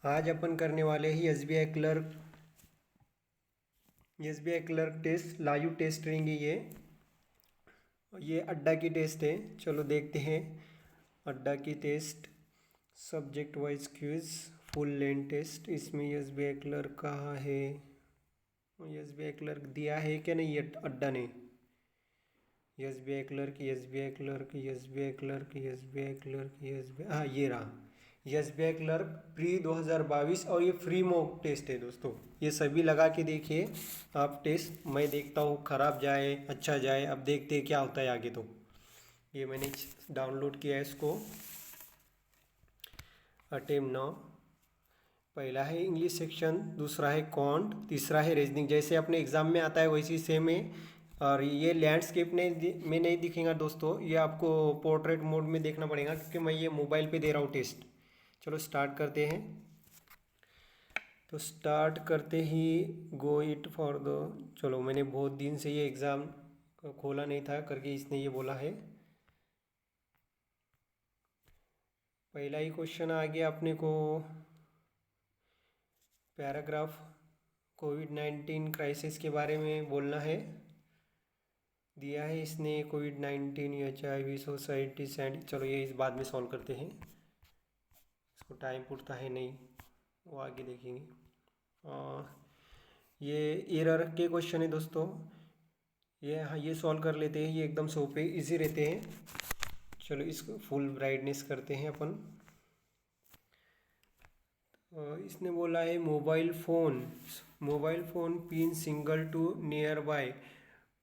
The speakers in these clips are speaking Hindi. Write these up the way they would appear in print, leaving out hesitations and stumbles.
आज अपन करने वाले हैं SBI clerk test. Live test रहेंगे ये अड्डा की टेस्ट है। चलो देखते हैं अड्डा की test. Subject wise quiz, full length test. इसमें एसबीआई क्लर्क कहाँ है? एसबीआई क्लर्क दिया है क्या नहीं ये अड्डा ने? SBI clerk, SBI clerk, SBI clerk, SBI clerk, SBI, हाँ ये रहा एसबीआई क्लर्क प्री 2022। और ये फ्री मॉक टेस्ट है दोस्तों। ये सभी लगा के देखिए आप टेस्ट। मैं देखता हूँ ख़राब जाए अच्छा जाए, अब देखते हैं क्या होता है आगे। तो ये मैंने डाउनलोड किया है इसको। Attempt now. पहला है इंग्लिश सेक्शन, दूसरा है कॉन्ट, तीसरा है रीजनिंग। जैसे अपने एग्जाम में आता है वैसी सेम है। और ये लैंडस्केप में नहीं दिखेगा दोस्तों, ये आपको पोर्ट्रेट मोड में देखना पड़ेगा क्योंकि मैं ये मोबाइल पे दे रहा हूँ टेस्ट। चलो स्टार्ट करते हैं। तो स्टार्ट करते ही गो इट फॉर द, चलो मैंने बहुत दिन से ये एग्ज़ाम खोला नहीं था करके इसने ये बोला है। पहला ही क्वेश्चन आ गया अपने को। पैराग्राफ कोविड-19 क्राइसिस के बारे में बोलना है। दिया है इसने कोविड-19, HIV, सोसाइटी सैंड। चलो ये इस बाद में सॉल्व करते हैं। इसको टाइम पूछता है नहीं, वो आगे देखेंगे। ये एरर के क्वेश्चन है दोस्तों। ये हाँ ये सॉल्व कर लेते हैं, ये एकदम सोपे इजी रहते हैं। चलो इसको फुल ब्राइटनेस करते हैं अपन। इसने बोला है mobile phone pin single to nearby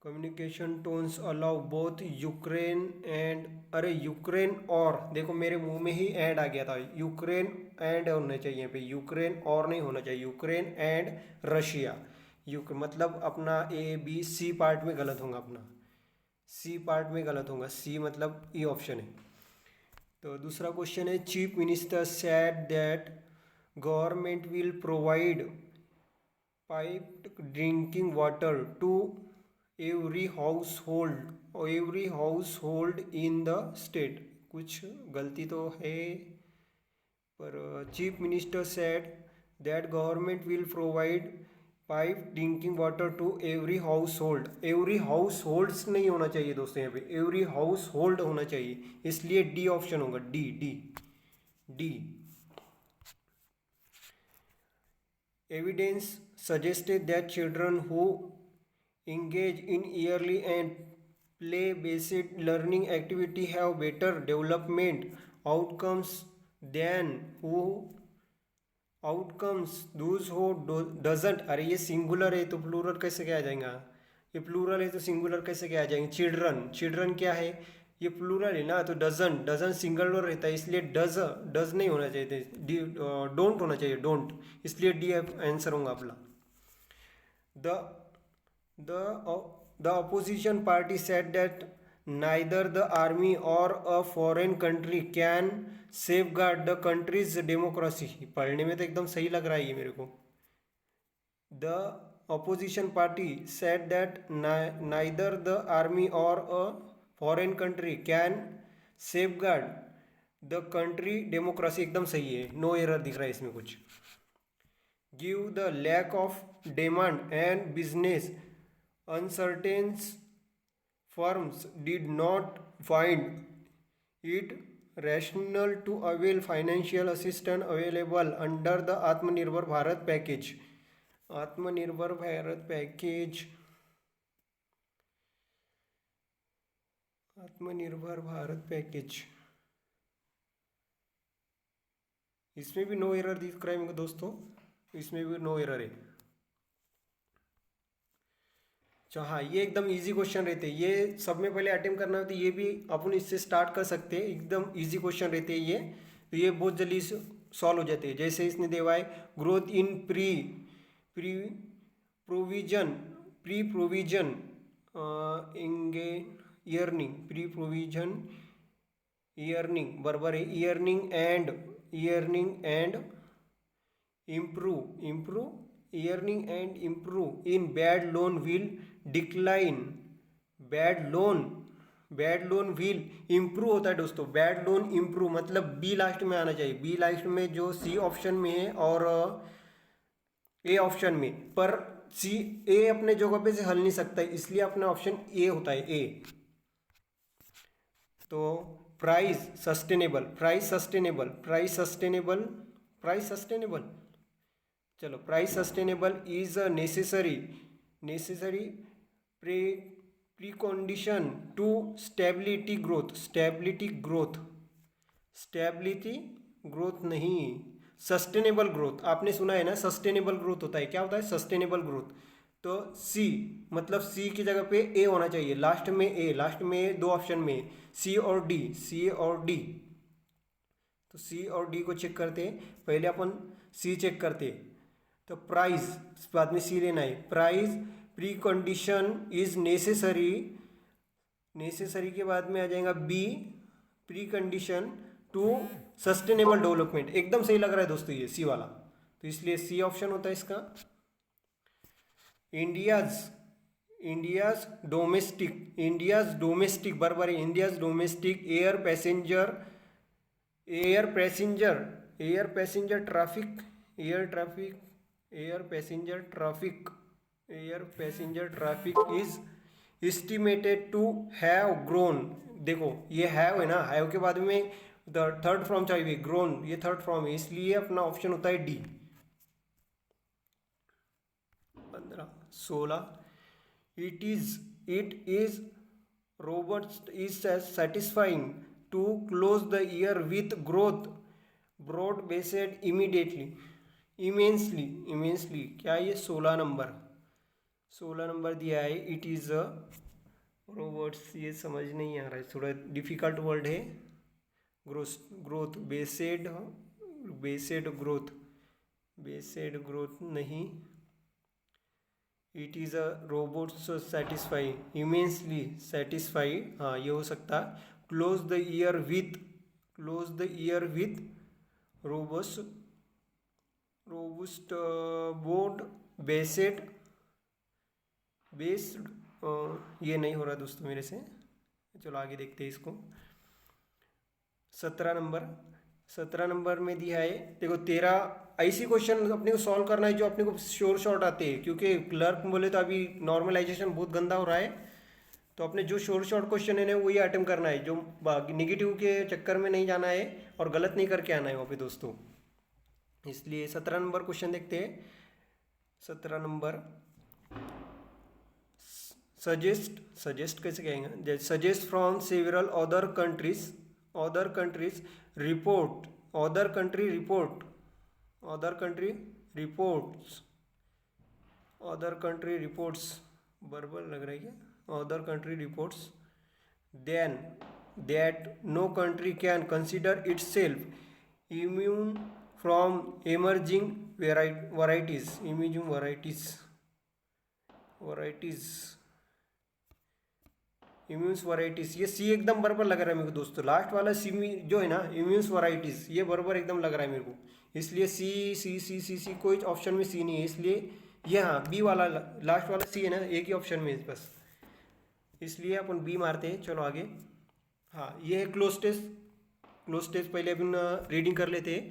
communication tones allow both Ukraine and, अरे यूक्रेन और, देखो मेरे मुंह में ही एंड आ गया था। यूक्रेन एंड होना चाहिए पे, यूक्रेन और नहीं होना चाहिए। Ukraine and Russia. मतलब अपना ABC पार्ट में गलत होगा, अपना सी पार्ट में गलत होगा। सी मतलब ई ऑप्शन है। तो दूसरा क्वेश्चन है chief minister said that government will provide piped drinking water to every household in the state. कुछ गलती तो है, पर chief minister said that government will provide pipe drinking water to every household. Every households नहीं होना चाहिए दोस्तों, यहाँ पे एवरी हाउस होल्ड होना चाहिए, इसलिए डी ऑप्शन होगा। D D D. Evidence suggested that children who engage in yearly and play-based learning activity have better development outcomes than who outcomes Dooj हो डजंट। अरे ये सिंगुलर है तो प्लूरल कैसे क्या आ जाएगा? ये प्लूरल है तो सिंगुलर कैसे क्या आ जाएंगे? चिल्ड्रन क्या है? ये प्लूरल है ना, तो डजन सिंगुलर रहता है, इसलिए डज नहीं होना चाहिए। डोंट होना चाहिए, डोंट, इसलिए डी आंसर होगा अपना। The the opposition party said that neither the army or a foreign country can safeguard the country's democracy। पढ़ने में तो एकदम सही लग रहा है ये मेरे को। The opposition party said that neither the army or a foreign country can safeguard the country democracy। एकदम सही है, नो एरर दिख रहा है इसमें कुछ। Give the lack of demand and business uncertain firms did not find it rational to avail financial assistance available under the आत्मनिर्भर भारत पैकेज। आत्मनिर्भर भारत पैकेज, आत्मनिर्भर भारत पैकेज, इसमें भी नो एरर दिख रहा है मेरे दोस्तों, इसमें भी नो एरर है। अच्छा हाँ, ये एकदम इजी क्वेश्चन रहते हैं। ये सब में पहले अटेम्प्ट करना होता है, ये भी अपन इससे स्टार्ट कर सकते हैं। एकदम इजी क्वेश्चन रहते हैं ये, तो ये बहुत जल्दी सॉल्व हो जाते हैं। जैसे इसने देवा है ग्रोथ इन प्री प्रोविजन इंगे ईयरनिंग, प्री प्रोविजन ईयरनिंग बराबर है earning and improve in bad loan will decline, bad loan bad loan will improve होता है दोस्तों, बैड लोन इम्प्रूव मतलब बी लास्ट में आना चाहिए, बी लास्ट में जो सी ऑप्शन में है और ए ऑप्शन में, पर सी ए अपने जगह पे से हल नहीं सकता है, इसलिए अपना ऑप्शन ए होता है ए। तो price sustainable, price sustainable, price sustainable, price sustainable, चलो price sustainable is a necessary, necessary pre precondition to stability growth, stability growth, stability growth नहीं, सस्टेनेबल ग्रोथ, आपने सुना है ना सस्टेनेबल ग्रोथ होता है, क्या होता है सस्टेनेबल ग्रोथ। तो सी मतलब सी की जगह पे ए होना चाहिए, लास्ट में ए, लास्ट में दो ऑप्शन में सी और डी, सी और डी। तो सी और डी को चेक करते, पहले अपन सी चेक करते, तो प्राइस बाद में सी लेना है, price precondition is necessary, necessary के बाद में आ जाएगा B precondition to sustainable development, एकदम सही लग रहा है दोस्तों ये सी वाला, तो इसलिए सी ऑप्शन होता है इसका। India's, India's domestic, India's domestic बराबर है, India's domestic air passenger, air passenger, air passenger traffic, air traffic, air passenger traffic, air passenger traffic is estimated to have grown, देखो ये हैव है ना, हैव के बाद में थर्ड फॉर्म चाहिए ग्रोन, ये थर्ड फॉर्म है, इसलिए अपना ऑप्शन होता है D. 15 16 it is robot is satisfying to close the year with growth broad बेसेड immediately, immensely, immensely क्या ये 16 नंबर, 16 नंबर दिया है, इट इज़ अ रोबोट्स, ये समझ नहीं आ रहा है, थोड़ा डिफिकल्ट वर्ड है, growth, growth based, based growth, based growth नहीं, it is a robots satisfy, immensely satisfy, हाँ ये हो सकता, close the year with, close the year with robust, robust board based, based, ये नहीं हो रहा दोस्तों मेरे से, चलो आगे देखते हैं इसको। 17 नंबर, 17 नंबर में दिया है, देखो 13 ऐसी क्वेश्चन अपने को सॉल्व करना है जो अपने को श्योर शॉर्ट आते हैं, क्योंकि क्लर्क बोले तो अभी नॉर्मलाइजेशन बहुत गंदा हो रहा है, तो अपने जो शॉर्ट शॉर्ट क्वेश्चन है ना वही अटेम्प्ट करना है, जो निगेटिव के चक्कर में नहीं जाना है और गलत नहीं करके आना है वहाँ पे दोस्तों, इसलिए 17 नंबर क्वेश्चन देखते हैं। 17 नंबर सजेस्ट, सजेस्ट कैसे कहेंगे, suggest from several other countries, other countries report, other country report, other country reports, other country reports बराबर लग रहा है क्या, other country reports then that no country can consider itself immune from emerging varieties, emerging varieties, varieties immunes varieties, ये सी एकदम बराबर लग रहा है मेरे को दोस्तों, लास्ट वाला सी जो है ना इम्यून्स वराइटीज ये बराबर एकदम लग रहा है मेरे को, इसलिए सी सी सी सी सी कोई ऑप्शन में सी नहीं है, इसलिए ये हाँ बी वाला लास्ट वाला सी है ना एक ही ऑप्शन में बस, इसलिए अपन बी मारते हैं। चलो आगे, हाँ ये है क्लोज टेस्ट, क्लोज टेस्ट पहले अपन रीडिंग कर लेते हैं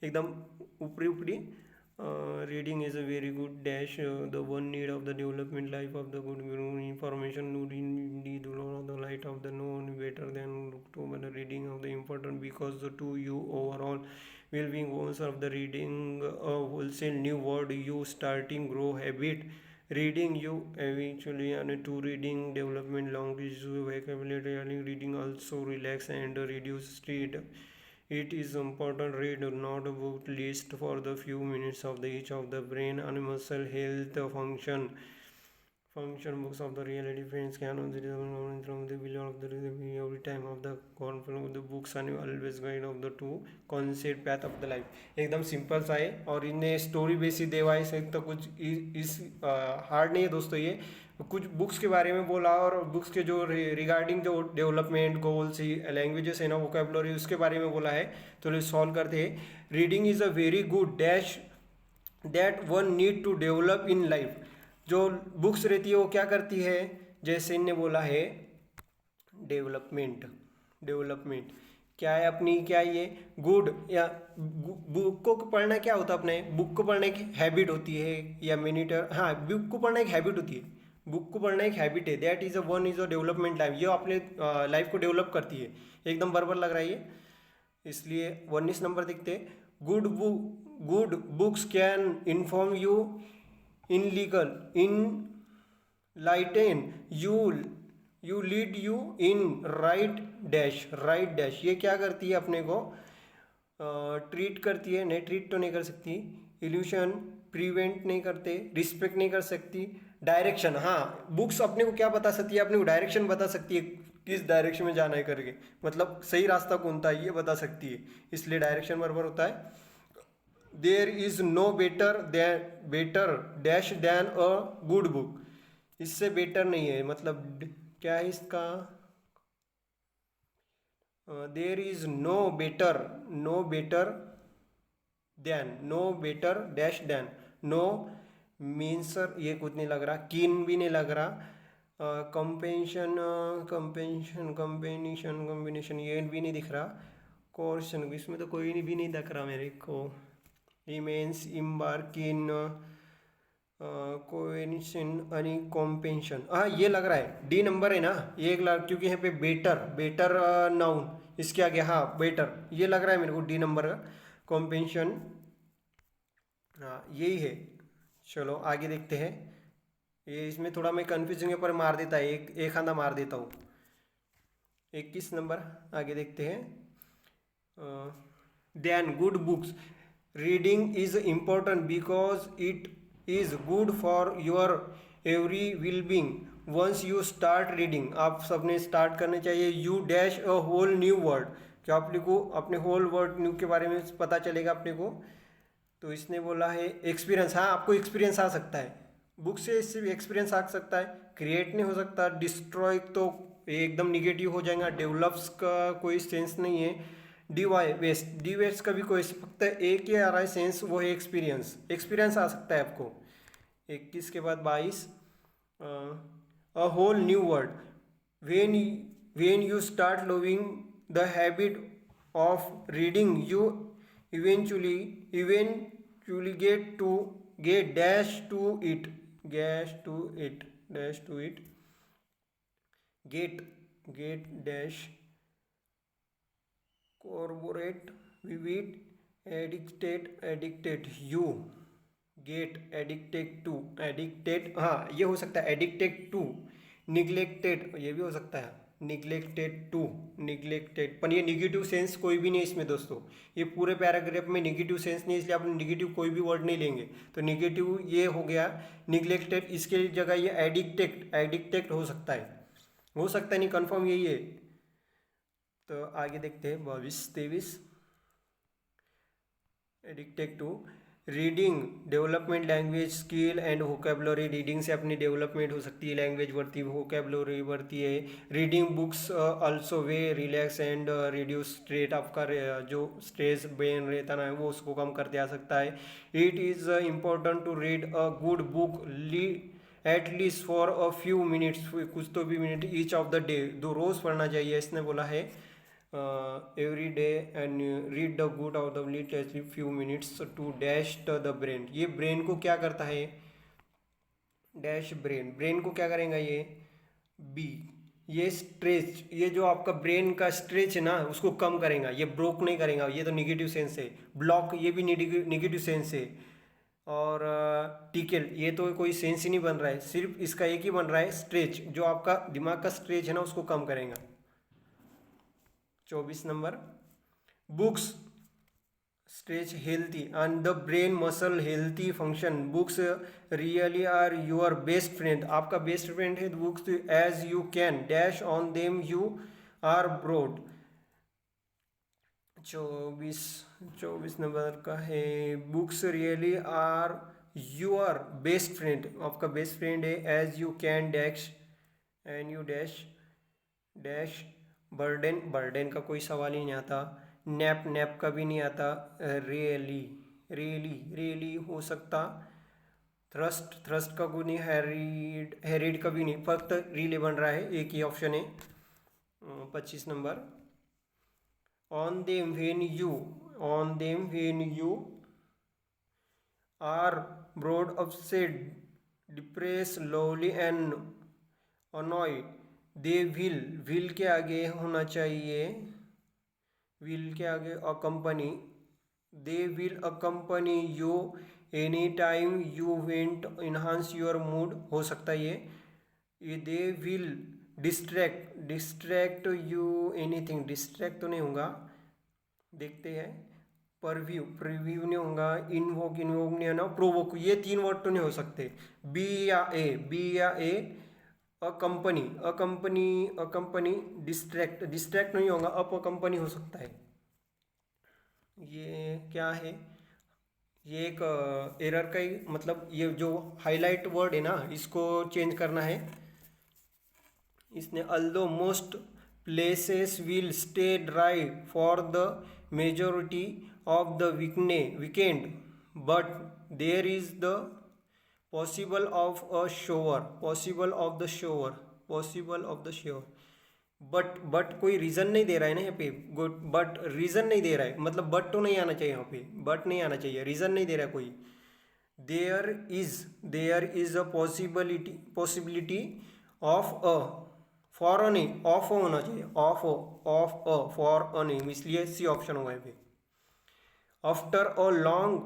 एकदम ऊपरी ऊपरी, reading is a very good dash the one need of the development life of the good information in the light of the known better than to the reading of the important because to you overall will being goals of the reading a wholesale new word you starting grow habit reading you eventually and to reading development language vocabulary reading also relax and reduce street. It is important read not book list for the few minutes of the each of the brain and muscle health function books of the reality friends can from the below of the every time of the conflict of the books and always guide of the two concept path of the life, एकदम सिंपल सा है और इन्हें स्टोरी बेसिस देवा है, तो कुछ इस हार्ड नहीं है दोस्तों, ये कुछ बुक्स के बारे में बोला और बुक्स के जो रिगार्डिंग जो डेवलपमेंट गोल्स लैंग्वेजेस है ना वोकैबुलरी उसके बारे में बोला है, तो सॉल्व करते हैं। Reading is a very good dash that one need to develop in life, जो बुक्स रहती है वो क्या करती है, जैसे इनने बोला है डेवलपमेंट, डेवलपमेंट क्या है अपनी, क्या है ये गुड या बुक को पढ़ना क्या होता है अपने, बुक को पढ़ने की हैबिट होती है या मिनीटर, हाँ बुक को पढ़ना एक हैबिट होती है, बुक को पढ़ना एक हैबिट है, that is a one is a development life, ये अपने लाइफ को डेवलप करती है। एकदम बराबर लग रहा है ये, इसलिए 19 नंबर देखते हैं। Good books can inform you in legal in lighten you lead you in right dash, ये क्या करती है अपने को ट्रीट करती है, नहीं ट्रीट तो नहीं कर सकती, इल्यूशन प्रिवेंट नहीं करते, रिस्पेक्ट नहीं कर सकती, डायरेक्शन, हाँ बुक्स अपने को क्या बता सकती है, अपने को डायरेक्शन बता सकती है किस डायरेक्शन में जाना है करके, मतलब सही रास्ता कौन था ये बता सकती है, इसलिए डायरेक्शन बराबर होता है। There is no better dash than a good book, इससे बेटर नहीं है, मतलब क्या है इसका, there is no better dash than, no means ये कुछ नहीं लग रहा, कीन भी नहीं लग रहा, कंपेंशन कॉम्बिनेशन ये भी नहीं दिख रहा, कोर्शन इसमें तो कोई भी नहीं दिख रहा मेरे को, इमेंस इम्बार किन कोएनिशन आणि कॉम्पेंशन, हाँ ये लग रहा है डी नंबर है ना, ये एक लग, क्योंकि यहाँ पे बेटर नाउन इसके आगे, हाँ बेटर ये लग रहा है मेरे को डी नंबर का, कॉम्पेंशन हाँ यही है। चलो आगे देखते हैं, ये इसमें थोड़ा मैं कन्फ्यूजिंग है पर मार देता है, एक आधा मार देता हूँ। 21 नंबर आगे देखते हैं। Then good books reading is important because it is good for your every will being, once you start reading, आप सबने स्टार्ट करने चाहिए, you dash a whole new word, क्या अपने को अपने होल वर्ड न्यू के बारे में पता चलेगा अपने को, तो इसने बोला है एक्सपीरियंस, हाँ आपको एक्सपीरियंस आ सकता है, बुक से इससे भी एक्सपीरियंस आ सकता है, क्रिएट नहीं हो सकता, डिस्ट्रॉय तो एकदम निगेटिव हो जाएगा, डेवलप्स का कोई सेंस नहीं है, डी वेस्ट का भी कोई, फक्त एक ही आ रहा है सेंस, वो है एक्सपीरियंस, एक्सपीरियंस आ सकता है आपको। 21 के बाद 22, a whole new word, when when you start loving the habit of reading you eventually get dash to it get dash corporate vivid addicted you get addicted, हाँ ये हो सकता है एडिक्टेड टू, निग्लेक्टेड ये भी हो सकता है, निग्लेक्टेड पर ये निगेटिव सेंस कोई भी नहीं इसमें दोस्तों, ये पूरे पैराग्राफ में निगेटिव सेंस नहीं, इसलिए आप निगेटिव कोई भी वर्ड नहीं लेंगे, तो निगेटिव ये हो गया निग्लेक्टेड, इसके जगह ये एडिक्टेड हो सकता है नहीं कंफर्म यही है। तो आगे देखते हैं 22-23, addicted to reading development language skill and vocabulary, reading से अपनी डेवलपमेंट हो सकती है, लैंग्वेज बढ़ती है, वोकेबलरी बढ़ती है, reading books also way relax and reduce stress, आपका जो स्ट्रेस ब्रेन रहता ना वो उसको कम कर दिया सकता है। It is important to read a good book at least for a few minutes, कुछ तो भी minute each of the day, दो रोज़ पढ़ना चाहिए इसने बोला है, every day and read the good of the literature few minutes to dash the brain, ये ब्रेन को क्या करता है, डैश ब्रेन को क्या करेगा ये बी, ये स्ट्रेच, ये जो आपका ब्रेन का स्ट्रेच है ना उसको कम करेगा, ये ब्रोक नहीं करेगा, ये तो निगेटिव सेंस है, ब्लॉक ये भी निगेटिव सेंस है, और टिकल ये तो कोई सेंस ही नहीं बन रहा है, सिर्फ इसका एक ही बन रहा है स्ट्रेच, जो आपका दिमाग का स्ट्रेच है ना उसको कम करेगा। 24 number, books stretch healthy and the brain muscle healthy function, books really are your best friend, आपका बेस्ट फ्रेंड है books, as you can dash on them you are broad. 24 number का है, books really are your best friend, आपका बेस्ट फ्रेंड है, as you can dash and you dash burden का कोई सवाल ही नहीं आता, नैप का भी नहीं आता, रियली हो सकता, थ्रस्ट का कोई नहीं, हैरिड का भी नहीं, फक्त रिले बन रहा है, एक ही ऑप्शन है। 25 number, on them when you are bored, upset, depressed, lonely and annoyed, they will के आगे होना चाहिए, will के आगे accompany, they will accompany you anytime you want, enhance your mood हो सकता है ये they will distract you anything, distract तो नहीं होगा, देखते हैं, प्रीव्यू नहीं होगा, इन्वोक नहीं है ना, प्रोवोक, ये 3 वर्ड तो नहीं हो सकते, बी या ए, अकंपनी डिस्ट्रैक्ट नहीं होगा, कंपनी हो सकता है। ये क्या है, ये एक एरर का ही मतलब, ये जो हाईलाइट वर्ड है ना इसको चेंज करना है। इसने although most places will stay dry for the majority of the weekend but there is the possible of the shower, but कोई रीज़न नहीं दे रहा है ना यहाँ पे, बट रीज़न नहीं दे रहा है, मतलब बट तो नहीं आना चाहिए यहाँ पे, बट नहीं आना चाहिए, रीज़न नहीं दे रहा है कोई। There is a possibility of a, for a नहीं, ऑफ होना चाहिए, ऑफ अ फॉर अ नहीं, इसलिए सी ऑप्शन होगा यहाँ पे। After a long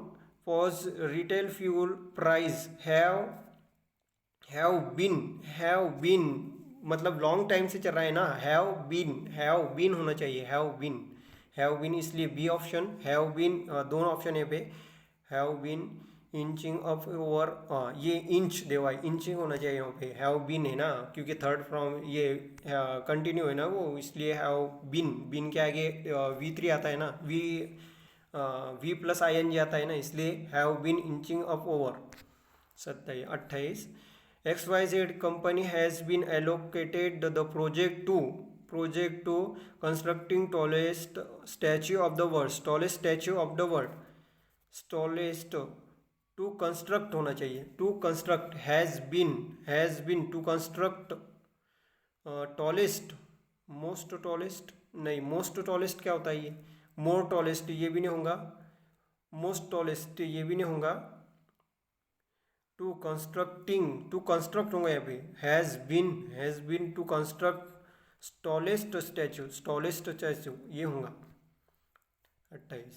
pause retail fuel price have been मतलब लॉन्ग टाइम से चल रहा है ना, हैव बीन होना चाहिए, हैव बीन इसलिए बी ऑप्शन, हैव बीन, दोनों ऑप्शन है पे, have been inching up over, ये इंच देवा, इंचिंग होना चाहिए यहाँ पे, हैव बीन है ना, क्योंकि थर्ड फ्रॉम ये कंटिन्यू है ना वो, इसलिए हैव बीन के आगे V3 आता है ना, वी प्लस ING आता है ना, इसलिए have been inching up over. 28 XYZ company has been allocated the project to constructing tallest statue of the world, tallest to construct होना चाहिए, to construct, has been to construct tallest, most tallest नहीं, मोस्ट टॉलेस्ट क्या होता है ये, मोर टॉलेस्ट ये भी नहीं होगा, मोस्ट टॉलेस्ट ये भी नहीं होगा, टू कंस्ट्रक्ट होगा यहाँ पे, has been to construct tallest statue ये होगा। 28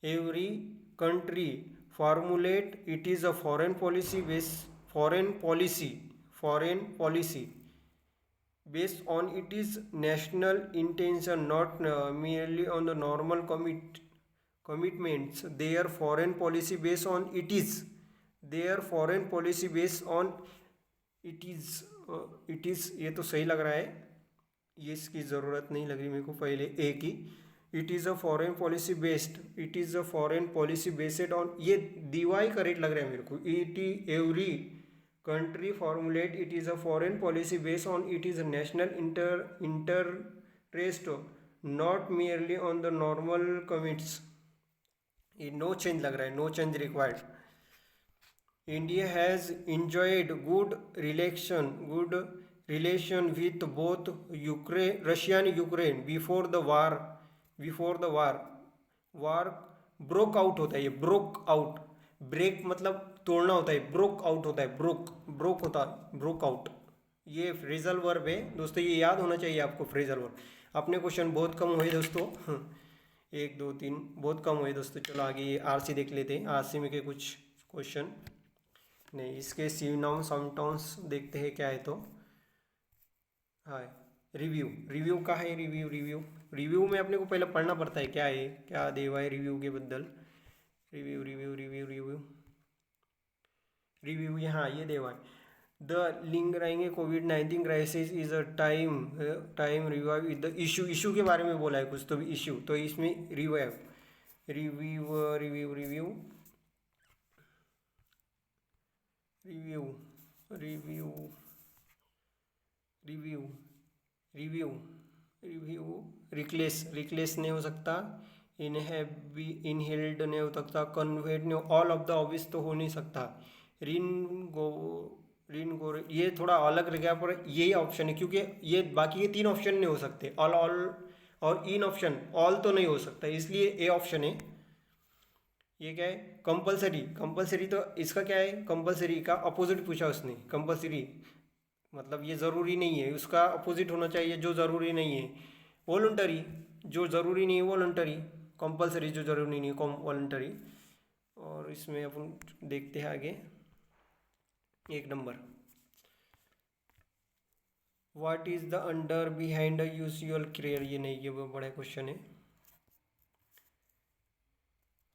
every country formulate it is a foreign policy based on its national intention, not merely on the normal commitments. Their foreign policy based on it is, ये तो सही लग रहा है, ये इसकी ज़रूरत नहीं लग रही मेरे को, पहले ए की, it is a foreign policy based on, ये दीवाई करेक्ट लग रहा है मेरे को, every country formulate it is a foreign policy based on it is a national interest, not merely on the normal commits, ये नो चेंज लग रहा है, no change required. India has enjoyed good relation with both Russia and Ukraine before the war broke out होता है, ये broke out, ब्रेक मतलब तोड़ना होता है, ब्रोक आउट होता है, ब्रोक आउट, ये फ्रेजल वर्ब है दोस्तों, ये याद होना चाहिए आपको, फ्रेजल वर्ब। अपने क्वेश्चन बहुत कम हुए दोस्तों, 1 2 3 बहुत कम हुए दोस्तों। चलो आगे आरसी देख लेते हैं, आरसी में के कुछ क्वेश्चन नहीं, इसके सिनोनिम सिम्पटम्स देखते हैं क्या है, तो हाँ रिव्यू का है, रिव्यू में अपने को पहले पढ़ना पड़ता है क्या है, क्या दे हुआ है रिव्यू के बदल, रिव्यू यहाँ ये देवा है, the lingering covid crisis is a time revive with the issue के बारे में बोला है कुछ, तो भी इशू, तो इसमें रिव्यू रिक्लेस नहीं हो सकता, इनहेल्ड नहीं हो सकता, कन्वेड नहीं, ऑल ऑफ द ऑब्वियस तो हो नहीं सकता, ये थोड़ा अलग लग गया पर यही ऑप्शन है, क्योंकि ये बाकी के तीन ऑप्शन नहीं हो सकते, ऑल ऑल और इन ऑप्शन ऑल तो नहीं हो सकता, इसलिए ए ऑप्शन है। ये क्या है, कंपलसरी। कंपलसरी तो इसका क्या है, कंपलसरी का अपोजिट पूछा उसने। कंपलसरी मतलब ये ज़रूरी नहीं है, उसका अपोजिट होना चाहिए जो ज़रूरी नहीं है। वॉलंटरी, जो ज़रूरी नहीं है वॉलंटरी। कंपलसरी जो ज़रूरी नहीं है वॉलंटरी। और इसमें अपन देखते हैं आगे, एक number, what is the under behind usual career. ये नहीं, ये वो बड़ा क्वेश्चन है।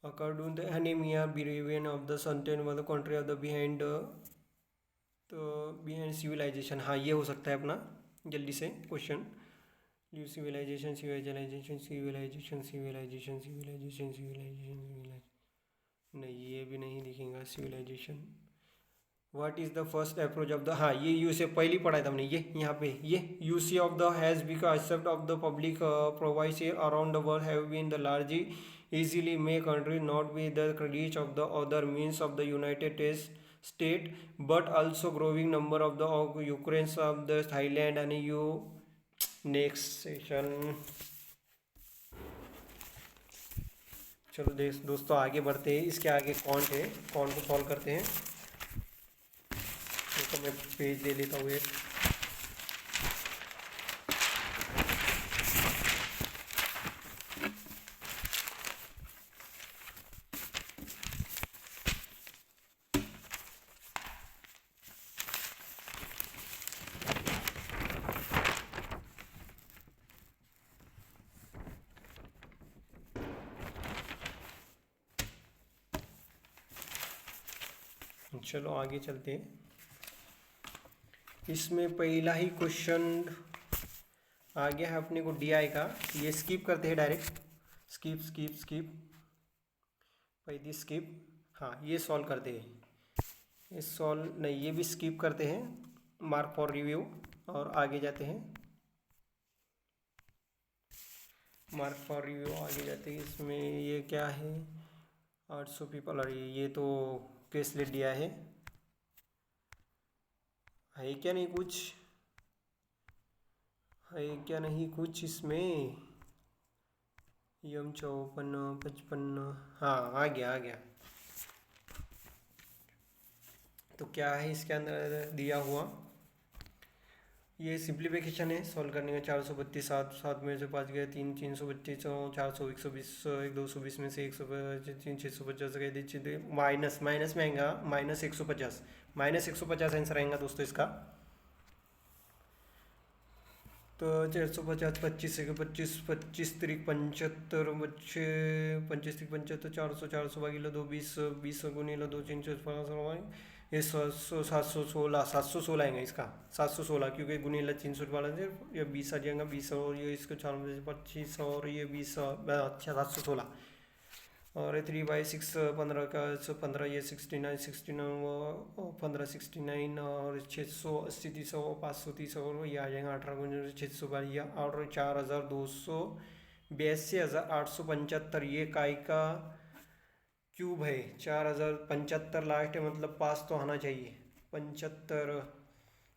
According the anaemia behaviour of the sentence व the country of the behind, तो बिहाइंड सिविलाइजेशन, हाँ ये हो सकता है अपना जल्दी से question. New civilisation civilisation civilisation civilisation civilisation civilisation, नहीं ये भी नहीं दिखेगा civilisation. What is the first approach of the, हाँ ये यू से पहले पढ़ा था हमने, ये यहाँ पे ये UC of the has become except of the public provides around the world have been the large easily may country not be the reach of the other means of the United States, but also growing number of the Ukraine of the Thailand and EU. Next session. चलो दोस्तों आगे बढ़ते हैं, इसके आगे कौन है, कौन को सॉल्व करते हैं। तो मैं पेज ले लेता हूँ एक। चलो आगे चलते हैं। इसमें पहला ही क्वेश्चन आ गया है अपने को DI का, ये स्किप करते हैं डायरेक्ट, स्किप स्किप स्किप, पहली स्किप। हाँ ये सॉल्व करते हैं, ये सॉल्व नहीं, ये भी स्किप करते हैं, मार्क फॉर रिव्यू, और आगे जाते हैं। मार्क फॉर रिव्यू आगे जाते हैं। इसमें ये क्या है, 800 पीपल, अरे ये तो केस ले दिया है क्या नहीं कुछ, है क्या नहीं कुछ इसमें, यम 54 55, हाँ आ गया आ गया। तो क्या है इसके अंदर दिया हुआ, ये सिंप्लीफिकेशन है सॉल्व करने का। 432 7 में से 5 गए 3 332 400 120 1 220 में से 150 650 गए दीजिए, माइनस माइनस में आएगा -150, -150 आंसर आएगा दोस्तों इसका। तो 450 25 से 25 25 तिरिक 75 बच्चे 25 तिरिक 75 400 400 भागी लो 2 20 20 गुनी लो 2 300 ये 716 आएगा इसका, 716 क्योंकि गुनीला 300 वाला से ये 20 आ जाएगा, 20 और ये इसको 25 और ये 20, अच्छा 716, और 3/6 15 का 15, ये 69 15 69 और 680 300 530 और ये आ जाएगा 18 600 बार और 4285, ये काई का क्यूब है। 4075 लास्ट है, मतलब पास तो आना चाहिए 75।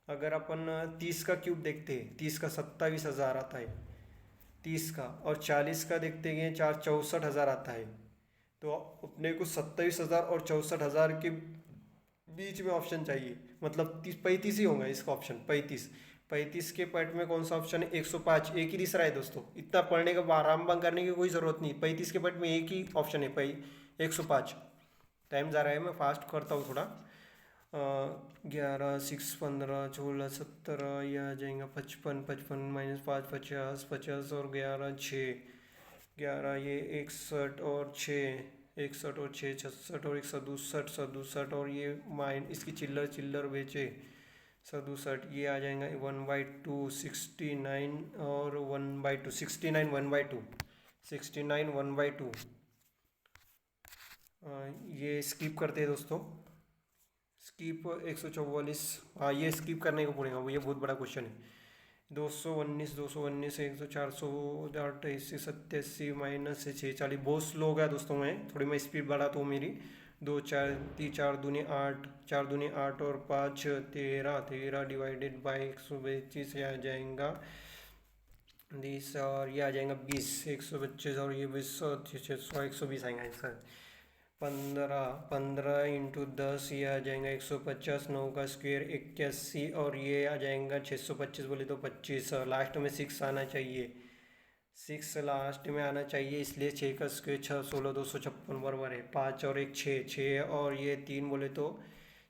अगर अपन 30 का क्यूब देखते हैं, 30 का 27,000 आता है 30 का, और 40 का देखते हैं 64,000 आता है। तो अपने को 27,000 और 64,000 के बीच में ऑप्शन चाहिए, मतलब 35 ही होगा इसका ऑप्शन। 35 के पार्ट में कौन सा ऑप्शन है, 105, एक ही तीसरा है दोस्तों। इतना पढ़ने का आराम करने की कोई ज़रूरत नहीं, 35 के पार्ट में एक ही ऑप्शन है 105। टाइम जा रहा है, मैं फास्ट करता हूँ थोड़ा। 11 6 15 16 17, यह आ जाएगा 55 55 -5 50 50 और 11 6 11, ये 61 और 6 61 और 6 66 और 167 67 और ये इसकी चिल्लर बेचे 67, ये आ जाएगा 1/2 69 और 1/2 69 1/2 69 1/2। ये स्किप करते हैं दोस्तों, स्किप 144, हाँ ये स्किप करने को पड़ेगा, ये बहुत बड़ा क्वेश्चन है। 219 100 400 88 87 माइनस से 640, बहुत स्लो हो गया दोस्तों। मैं थोड़ी मैं स्पीड बढ़ाता हूँ मेरी। दो चार तीन, 4 दूनी 8, 4 दूनी 8 और 5 13, 13 डिवाइडेड बाई 132 आ जाएगा 20, और ये आ जाएगा 20, 125 और ये 20, 600 120 आएगा आंसर। 15, 15 इंटू 10 ये आ जाएगा 150, 9 का स्क्वायर 81, और ये आ जाएगा 625 बोले तो 25, लास्ट में 6 आना चाहिए, 6 लास्ट में आना चाहिए, इसलिए 6 का स्क्वायर 6, 16 256 बराबर है 5 और 1 6, 6 और ये 3 बोले तो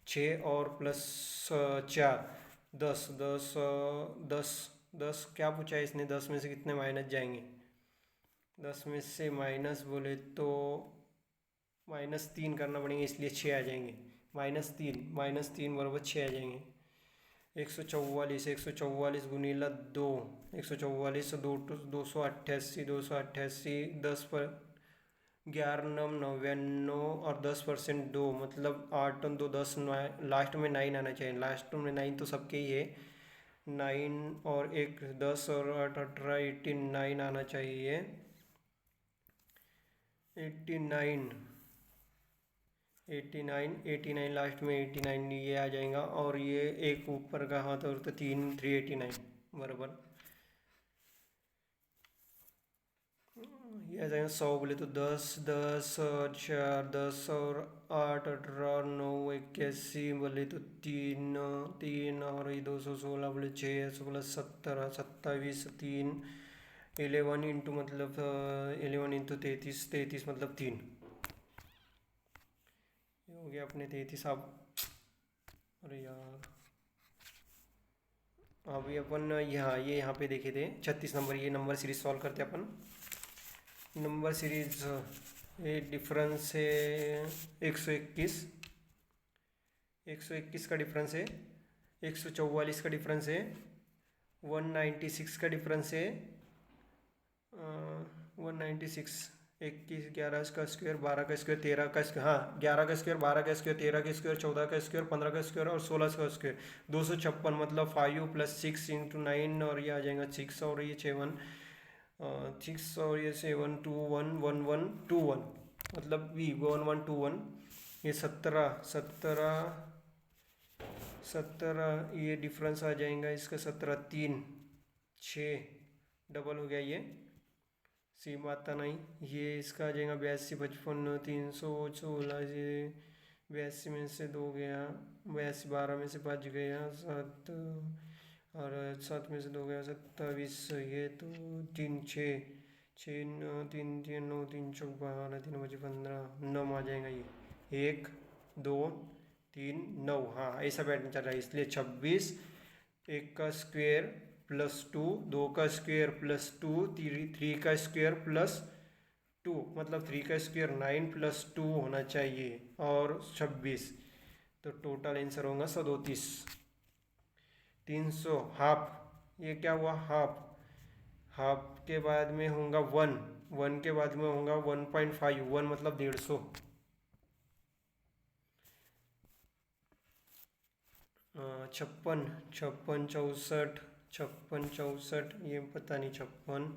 6 और प्लस 4 10, 10 10 10 क्या पूछा है इसने, 10 में से कितने माइनस जाएंगे, 10 में से माइनस बोले तो -3 करना पड़ेंगे, इसलिए 6 आ जाएंगे, -3 बराबर 6 आ जाएंगे। 144, 144 गुनीला 2, 144 2 288, 288 10 पर 11 9 99 और 10% 2 मतलब 8 2 10 लास्ट में 9 आना चाहिए, लास्ट में 9 तो सबके ही है, 9 और 1 10 और 8 18 89 आना चाहिए, 89 89 89 लास्ट में 89 ये आ जाएगा, और ये एक ऊपर का हाथ और तो 389 बराबर, ये आ जाएगा 100 बोले तो 10 10 और 4 10 और 8 18 9 81 बोले तो 3 3 और ये 216 बोले 6 16 17 27 3 11 इंटू मतलब 11 इंटू 33 33 मतलब 3 हो गया अपने 33। अब अरे यार अभी अपन यहाँ पे देखे थे 36 नंबर, ये नंबर सीरीज सॉल्व करते अपन। नंबर सीरीज ये डिफरेंस है 121, 121 का डिफरेंस है, 144 का डिफरेंस है, 196 का डिफरेंस है, 196 21 11 का स्क्वायर 12 का स्क्वायर 13 का स्क्वायर, हाँ 11 का स्क्वायर 12 का स्क्वायर 13 का स्क्वायर 14 का स्क्वायर 15 का स्क्वायर और 16 का स्क्वायर 256 मतलब 5 + 6 × 9 और ये आ जाएगा 6 और ये 7 6 और ये 7 2 1 1 1 2 1 मतलब भी 1 1 2 1, ये 17 17 17 ये डिफरेंस आ जाएगा इसका 17 3 6 डबल हो गया, ये सेम आता नहीं, ये इसका आ जाएगा 82 55 316, ये 82 में से 2 गया, 82 12 में से 5 गया 7 और 7 में से 2 गया 27, ये तो 3 6 6 9 3 3 9 3 4 12 3 5 15 9 आ जाएगा, ये 1 2 3 9, हाँ ऐसा पैटर्न चल रहा है, इसलिए 26 1 का स्क्वायर +2 2 का स्क्वायर +2 3 का स्क्वायर +2 मतलब 3 का स्क्वायर 9 + 2 होना चाहिए और 26, तो टोटल आंसर होगा 137। 300 हाफ, ये क्या हुआ हाफ, हाफ के बाद में होगा 1 1 के बाद में होगा 1.5 1 मतलब 150, 56 56 64 56 64 ये पता नहीं 56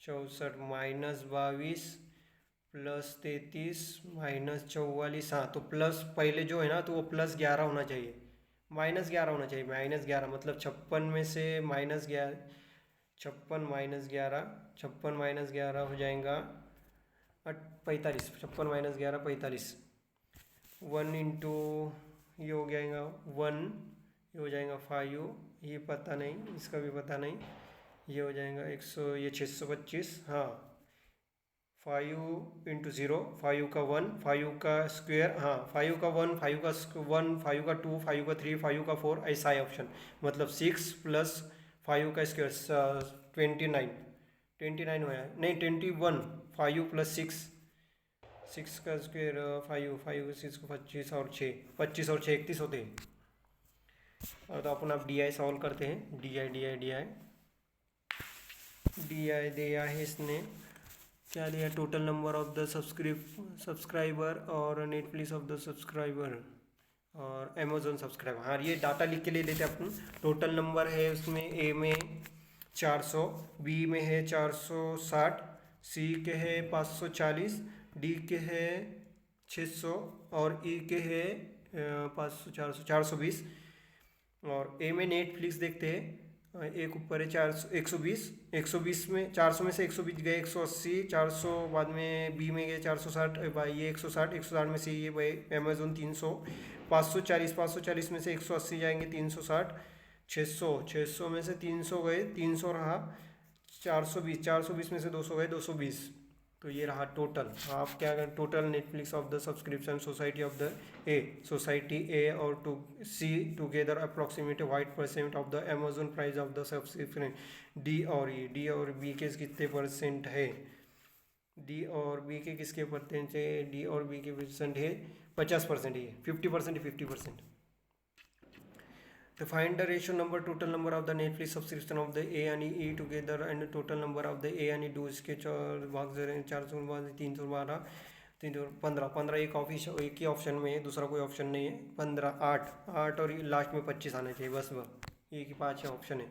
64 -22 +33 -44, हाँ तो प्लस पहले जो है ना तो वो +11 होना चाहिए, -11 होना चाहिए, -11 मतलब 56 में से -11 56 -11 56 -11 हो जाएगा 45, 56 -11 45, 1 इंटू ये हो जाएगा 1, ये हो जाएगा 5, ये पता नहीं इसका भी पता नहीं, ये हो जाएगा 100 ये 625, हाँ 5 इंटू 0 5 का 1 5 का स्क्वायर, हाँ 5 का 1 5 का 1 5 का 2 5 का 3 5 का 4 ऐसा है ऑप्शन, मतलब 6 + 5 का स्क्वायर 29 हुआ है, नहीं 21 5 + 6 6 का स्क्वायर 5 5 6 को 25 और 6 25 और 6 31 होते हैं। और तो अपन आप DI सॉल्व करते हैं, DI दिया है इसने, क्या दिया total number of the subscriber और नेटफ्लिक्स ऑफ द सब्सक्राइबर और अमेजोन सब्सक्राइबर, हाँ ये डाटा लिख के ले लेते हैं अपन। टोटल नंबर है उसमें A में 400, बी में है 460, सी के है 540, डी के है 600 और ई के है 500 400 420। और ए में नेटफ्लिक्स देखते हैं, एक ऊपर है 400 120, 120 में 400 में से 120 गए 180, 400 बाद में बी में गए 460, भाई ये 160, 160 में से ये भाई अमेजोन 300, 540, 540 में से 180 जाएंगे 360, 600, 600 में से 300 गए 300 रहा, 420, 420 में से 200 गए 220। तो ये रहा टोटल। आप क्या करें, total Netflix of the subscription society of the A, society A और to see together approximate white percent of the Amazon price of the subscription. D और ई, डी और बी के कितने परसेंट है, डी और बी के किसके परसेंट है, डी और बी के परसेंट है 50% है, 50% 50%। To find the ratio number total number of the Netflix subscription of the A and E together and the total number of the A and E do इसके भाग 400 312 315 15 एक ही ऑप्शन में है, दूसरा कोई ऑप्शन नहीं है। 15 8 और लास्ट में 25 आना चाहिए, बस वह एक ही 5 ऑप्शन है।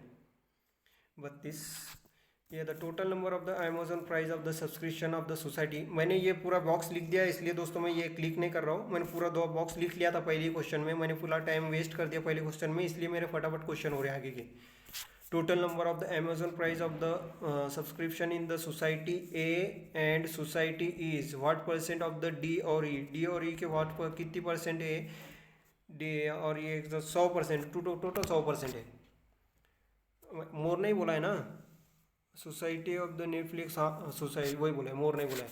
32 ये the total number of the Amazon price of the subscription of the society. मैंने ये पूरा बॉक्स लिख दिया, इसलिए दोस्तों मैं ये क्लिक नहीं कर रहा हूँ, मैंने पूरा दो बॉक्स लिख लिया था पहले क्वेश्चन में, मैंने पूरा टाइम वेस्ट कर दिया पहले क्वेश्चन में, इसलिए मेरे फटाफट क्वेश्चन हो रहे हैं आगे के। Total number of the Amazon price of the subscription in the society A and society is what percent of the D और ई, डी और ई के व्हाट पर कितनी परसेंट है, डी और ये 100%, टोटल 100% है। मोर नहीं बोला है ना, सोसाइटी ऑफ द नेटफ्लिक्स, हाँ सोसाइटी वही बोला है, मोर नहीं बोला है।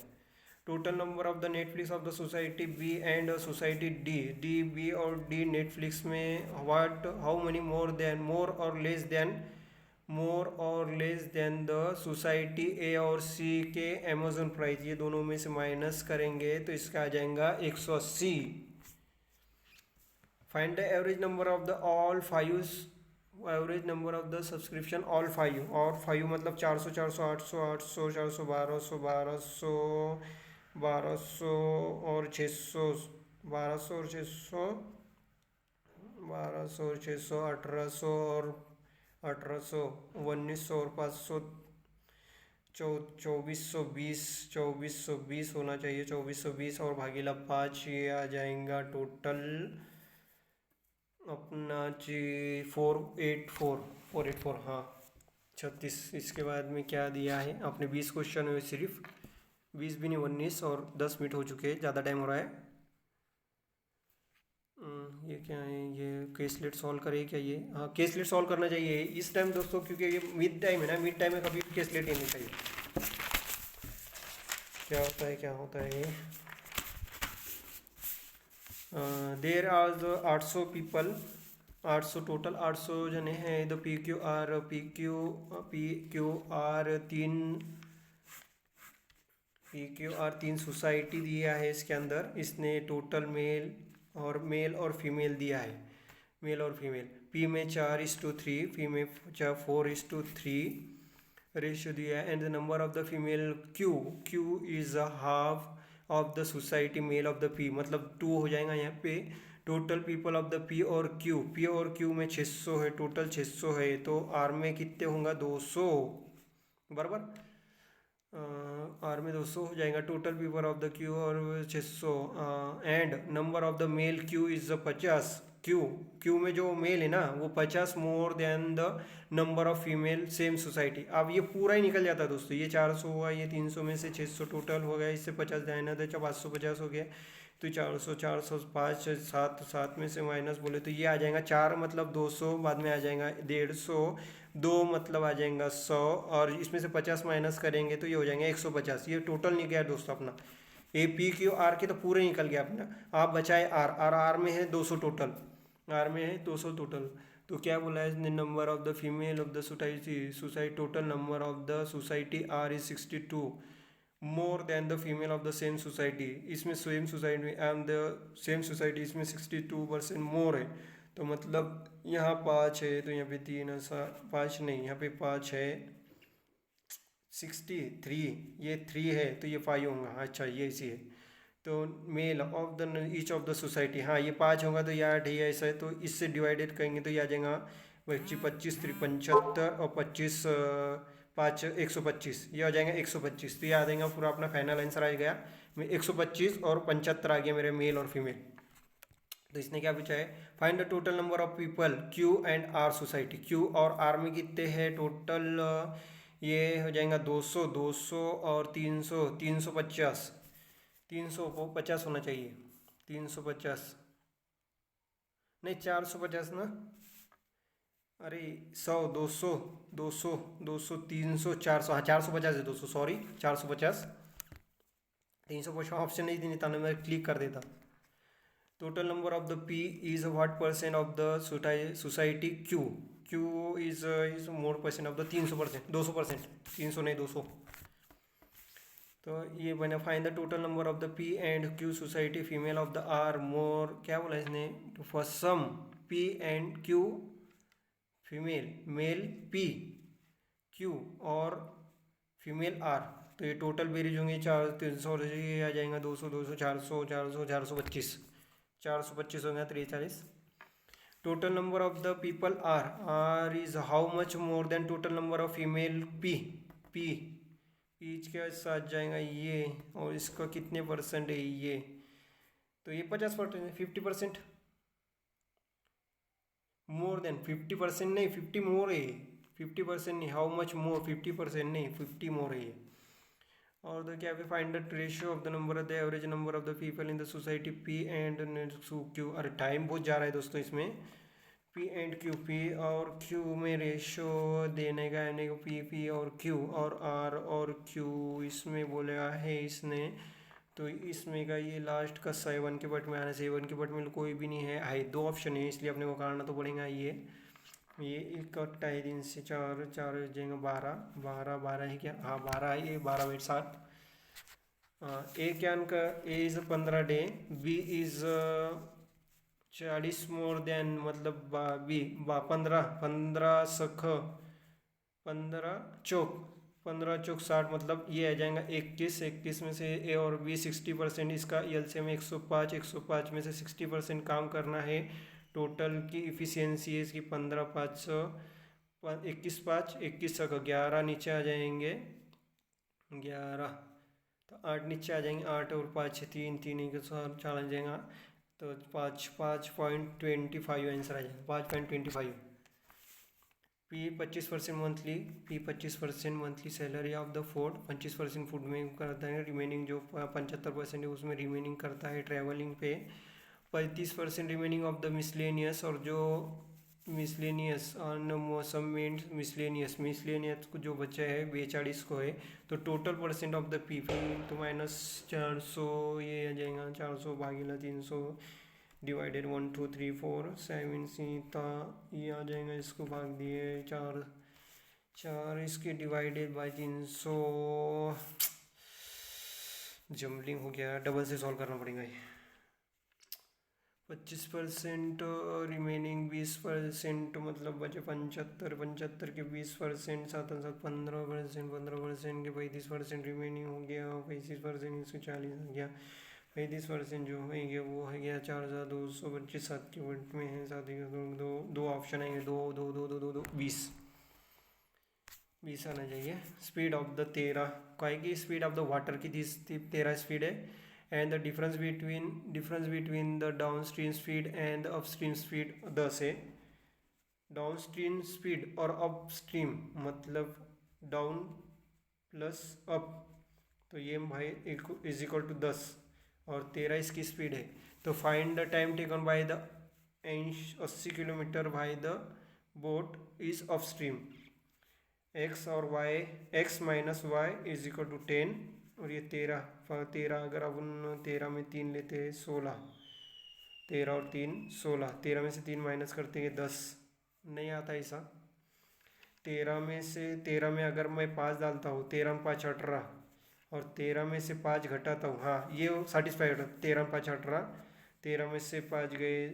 Total number of the Netflix of the society B and society D, D B और डी नेटफ्लिक्स में व्हाट हाउ मनी मोर और less than the society A और सी के अमेजोन प्राइस, ये दोनों में से माइनस करेंगे तो इसका आ जाएगा 180। Find the average number of the all five, average number of the subscription all five, और फाइव मतलब 400 400 800 800 400 1200 1200 और 600 1200 और 600 1200 और 600 1800 और 1800 1900 और 500 2420 होना चाहिए, 2420 और भागीला 5, ये आ जाएगा टोटल अपना जी 484 हाँ 36। इसके बाद में क्या दिया है अपने 20 क्वेश्चन हुए, सिर्फ 20 भी नहीं 19 और 10 मिनट हो चुके हैं, ज़्यादा टाइम हो रहा है। ये क्या है, ये केसलेट सॉल्व करे क्या ये, हाँ केसलेट सॉल्व करना चाहिए इस टाइम दोस्तों, क्योंकि ये मिड टाइम है ना, मिड टाइम में कभी केसलेट ही नहीं चाहिए। क्या होता है there are the 800 people, 800 total 800 जने हैं, the P Q R 3 society दिया है इसके अंदर, इसने टोटल मेल और फीमेल दिया है, मेल और फीमेल। पी में 4:3, पी में 4:3 रेशियो दिया है, and the number of the female Q is a half of the society male of the P, मतलब 2 हो जाएगा यहाँ पे। Total people of the P और क्यू में 600 है, टोटल 600 है, तो आर में कितने होंगे 200 बराबर, आर में 200 हो जाएगा। Total people of the Q और 600 and number of the male Q is 50, Q में जो मेल है ना वो 50 more than the number of female same society. अब ये पूरा ही निकल जाता है दोस्तों, ये 400 हुआ, ये 300 में से 600 टोटल हो गया, इससे 50 जाना तो 550 हो गया, तो 400 5 7 में से माइनस बोले तो ये आ जाएगा 4 मतलब 200, बाद में आ जाएगा 150, 2 मतलब आ जाएगा 100, और इसमें से 50 माइनस करेंगे तो ये हो जाएंगे 150। ये टोटल निकल गया दोस्तों अपना, ए पी क्यू आर के तो पूरे निकल गया अपना। आप बचाए आर में है 200 टोटल, आर में है 200 टोटल, तो क्या बोला है number of the female of the society total number of the society are is 62 more than the female of the same society, इसमें same society and the same society इसमें 62% मोर है, तो मतलब यहाँ 5 है तो यहाँ पे 3 5 नहीं, यहाँ पे 5 है 63, ये 3 है तो ये 5 होगा, अच्छा ये इसी है। तो male of the each of the society, हाँ ये 5 होगा तो ये 8 ही ऐसा है, तो इससे डिवाइडेड करेंगे तो ये आ जाएगा 25 25 3 75 और 25 5 125, ये आ जाएगा 125। तो ये आ जाएगा पूरा अपना फाइनल आंसर आ गया। 125 और 75 आ गया मेरे मेल और फीमेल। तो इसने क्या पूछा है, find the total number of people Q and our society. Q और आर में कितने हैं टोटल, ये हो जाएगा 200 200 और 300 350, 350 होना चाहिए, 350 नहीं 450 ना, अरे 100 200 200 200 300 400, हाँ 450 है, 200 सॉरी 450, 350 ऑप्शन नहीं देता ना, मैं क्लिक कर देता। Total number of the P is what percent of the society Q, Q is more percent of the 300%, 200%, 300 नहीं 200। तो ये बना find the total number of the P and Q society female of the are more, क्या बोला इसने, for some P and Q female, male P Q और फीमेल आर, तो ये टोटल बेरीज होंगे 300, ये आ जाएगा 200 200 400 400 425, 425 हो गया 43। Total number of the people are is how much more than total number of female P, P peach के साथ जाएगा ये, और इसका कितने परसेंट है ये, तो ये 50% है, 50%, मोर देन 50% नहीं 50 मोर है, 50% नहीं, हाउ मच मोर 50% नहीं 50 मोर है ये। और द क्या find the ratio of the number of the average number of the people in the society P and Q, अरे टाइम बहुत जा रहा है दोस्तों इसमें, पी एंड क्यू, पी और क्यू में रेशियो देने का यानी पी और क्यू और आर और क्यू इसमें बोलेगा है इसने, तो इसमें का ये लास्ट का 7 के बट में आना, 7 के बट में कोई भी नहीं है, हाई 2 ऑप्शन है इसलिए अपने को करना तो पड़ेगा ये एक कट्टा है 3 से 4 4 हो जाएगा 12 12 12 है क्या, हाँ 12 है, ये 12 मिनट 7। ए कैन का A is 15 day, B is 40 more than, मतलब बी 15 15 सख 15 चौक 15 चौक 60, मतलब ये आ जाएगा 21, 21 में से ए और बी 60%, इसका एलसीएम 105, 105 में से 60% काम करना है, टोटल की इफ़िशियंसी है इसकी 15 500, 21 5 21 सक 11 नीचे आ जाएंगे 11, तो 8 नीचे आ जाएंगे 8 और 5 3 3 के साथ चला जाएगा, तो 5.25 आंसर आ जाएगा 5.25। P 25% monthly, P 25% monthly salary of the food, 25% food में करता है, रिमेनिंग जो 75% है उसमें रिमेनिंग करता है ट्रैवलिंग पे, 35% रिमेनिंग ऑफ द मिसलेनियस, और जो मिसलेनियस ऑन मौसम में मिसलेनियस को जो बचा है 42 को है, तो total percent of the P तो -400, ये आ जाएगा 400 भागीला 300 डिवाइडेड 1 2 3 4 7 सीता, ये आ जाएगा, इसको भाग दिए 4 4 इसके डिवाइडेड बाई 300, जम्बलिंग हो गया, डबल से सॉल्व करना पड़ेगा ये। 25% रिमेनिंग 20%, मतलब बचे 75, 75 के 20%, 7 7 15%, 15% के 35% रिमेनिंग हो गया, 35% इसको 40 हो गया, 35% जो है ये वो है गया 4225, 7 के मिनट में है, 7 दो दो ऑप्शन आएंगे, 2 2 2 2 2 2 20 20 आना चाहिए। स्पीड ऑफ द 13, क्या की स्पीड ऑफ द वाटर की 13 स्पीड है, and the difference between the down stream speed and the upstream speed 10 है। डाउन स्ट्रीम स्पीड और अप स्ट्रीम मतलब डाउन प्लस अप, तो ये भाई इज इक्वल टू 10 और 13 इसकी स्पीड है, तो find the time taken by the 80 kilometre by the boat is of stream, X और Y, X minus Y is equal to 10, और ये 13 अगर अपन 13 में 3 लेते हैं 16, 13 और 3 16, 13 में से 3 माइनस करते हैं 10, नहीं आता ऐसा, 13 में अगर मैं 5 डालता हूँ, 13 में 5 18, और 13 में से 5 घटाता हूँ, हाँ ये सेटिस्फाई होता है, 13 में 5 18, 13 में से 5 गए,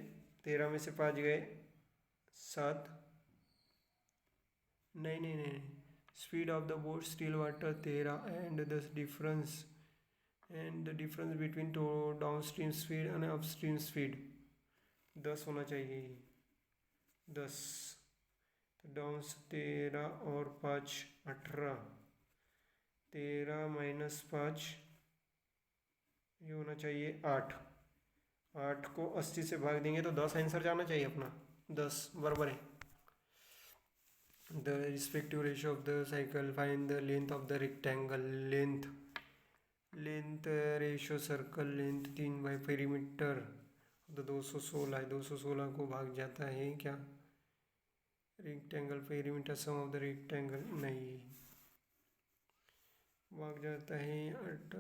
13 में से 5 गए 7, नहीं, speed of the boat still water 13, and the difference between down stream speed and up stream speed 10 होना चाहिए, 10 तो डाउन से 13 और 5 18, 13 माइनस 5 ये होना चाहिए 8। 8 को 80 से भाग देंगे तो 10 आंसर जाना चाहिए अपना। 10 बराबर है। The respective ratio of the cycle, find the length of the rectangle. Length ratio circle length 3/पेरीमीटर तो 216 है। 216 को भाग जाता है क्या rectangle perimeter, sum of the rectangle नहीं भाग जाता है 8।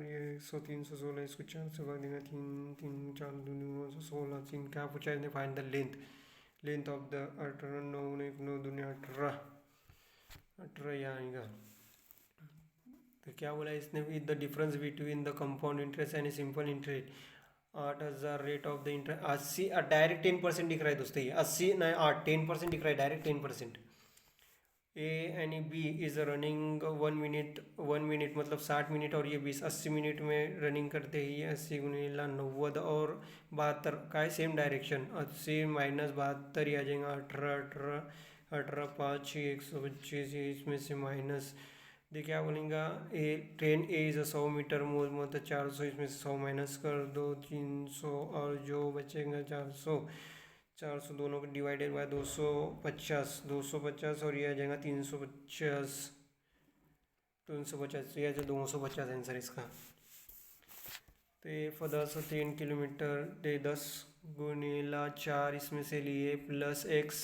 ये 316 इसको 4 से भाग देगा 3 3 4 2 16 3। क्या पूछा इसने, find the length of the 18 9 9 दूनी 18 यहाँ आएगा। तो क्या बोला इसने, with the difference between the compound interest and simple interest 8000 rate of the interest. 80 direct 10% दिख रहा है दोस्तों, ये 80 नहीं 8 10% दिख रहा है, डायरेक्ट 10%। ए यानी बी इज रनिंग 1 मिनट मतलब 60 मिनट और ये 80 मिनट में रनिंग करते ही 80 गुणिला 90 और 72 का है सेम डायरेक्शन। 80 माइनस 72 ही आ जाएगा 18 5 125 इसमें से माइनस देखिए क्या बोलेगा ट्रेन ए इज़ 100 मीटर मोल मतलब 400 इसमें से 100 माइनस कर दो 300 और जो बचेगा 400 दोनों को डिवाइडेड बाय 250 और ये आ जाएगा 350 ये आ जाए 250 आंसर इसका। तो ये फॉर 10 किलोमीटर 10 गुणीला 4 इसमें से लिए प्लस x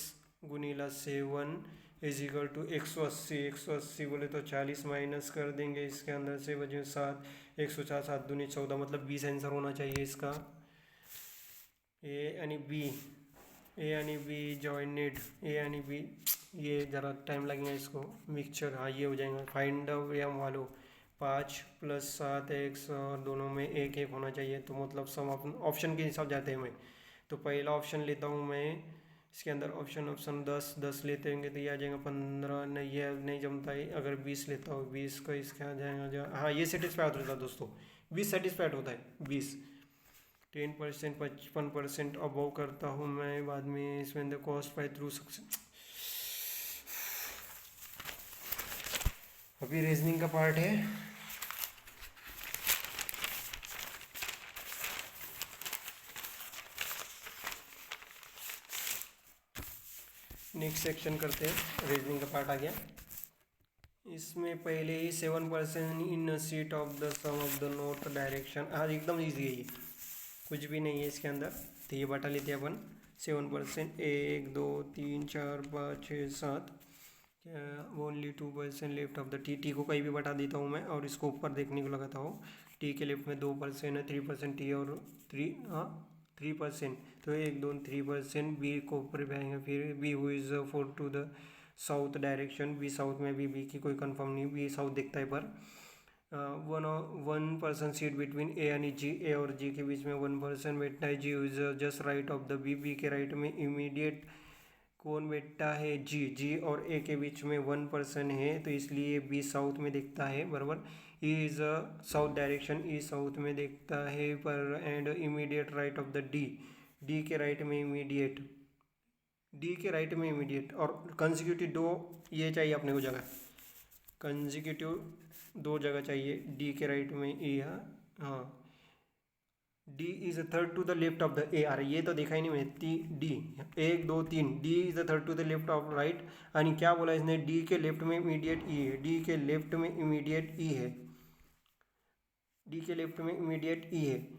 गुणीला 7 इज इक्वल टू 180 बोले तो 40 माइनस कर देंगे इसके अंदर से बचे 7 104 7 दूनी 14 मतलब 20 आंसर होना चाहिए इसका। ए यानी बी जॉइनेड ए यानी बी ये ज़रा टाइम लगेगा इसको मिक्सचर। हाँ ये हो जाएगा। फाइंड आउट या वालो 5 + 7 x और दोनों में एक एक होना चाहिए तो मतलब सब ऑप्शन के हिसाब जाते हैं। मैं तो पहला ऑप्शन लेता हूँ मैं, इसके अंदर ऑप्शन 10 लेते होंगे तो ये आ जाएगा 15 नहीं ये नहीं जमता है। अगर 20 लेता हूँ 20 का इसका आ जाएगा हाँ ये सेटिस्फाइड होता है दोस्तों 20 सेटिस्फाइड होता है 20। 10% 55% अबव करता हूँ मैं बाद में इसमें the cost by through success. अभी रीजनिंग का पार्ट है। नेक्स्ट सेक्शन करते हैं, रीजनिंग का पार्ट आ गया। इसमें पहले ही 7% in seat of the sum of the note direction. आज एकदम ईजी है ये, कुछ भी नहीं है इसके अंदर। तो ये बटा लेते हैं अपन 7% 1 2 3 4 5 6 7 only 2% left of the T को कहीं भी बटा देता हूँ मैं और इसको ऊपर देखने को लगाता हूँ। टी के लेफ्ट में 2% है 3% टी और 3% तो 1 2 3% बी को ऊपर भी आएंगे। फिर B who is 4 to the south direction B south में भी बी की कोई कंफर्म नहीं बी साउथ दिखता है पर 1% सीट बिटवीन ए यानी जी ए और जी के बीच में 1% बैठता है। G is just right of the B के राइट में इमीडिएट कौन बैठता है जी और ए के बीच में 1% है तो इसलिए बी साउथ में दिखता है बराबर। E is south direction E south में दिखता है पर and immediate right of the D के राइट में इमीडिएट और कंसेक्यूटिव 2 ये चाहिए अपने को जगह, कंसेक्यूटिव 2 जगह चाहिए डी के राइट में ई है। हाँ D is third to the left of the A R ये तो देखा ही नहीं मैंने D 1 2 3 D is the third to the left of right यानी क्या बोला इसने डी के लेफ्ट में इमीडिएट ई है डी के लेफ्ट में इमीडिएट ई है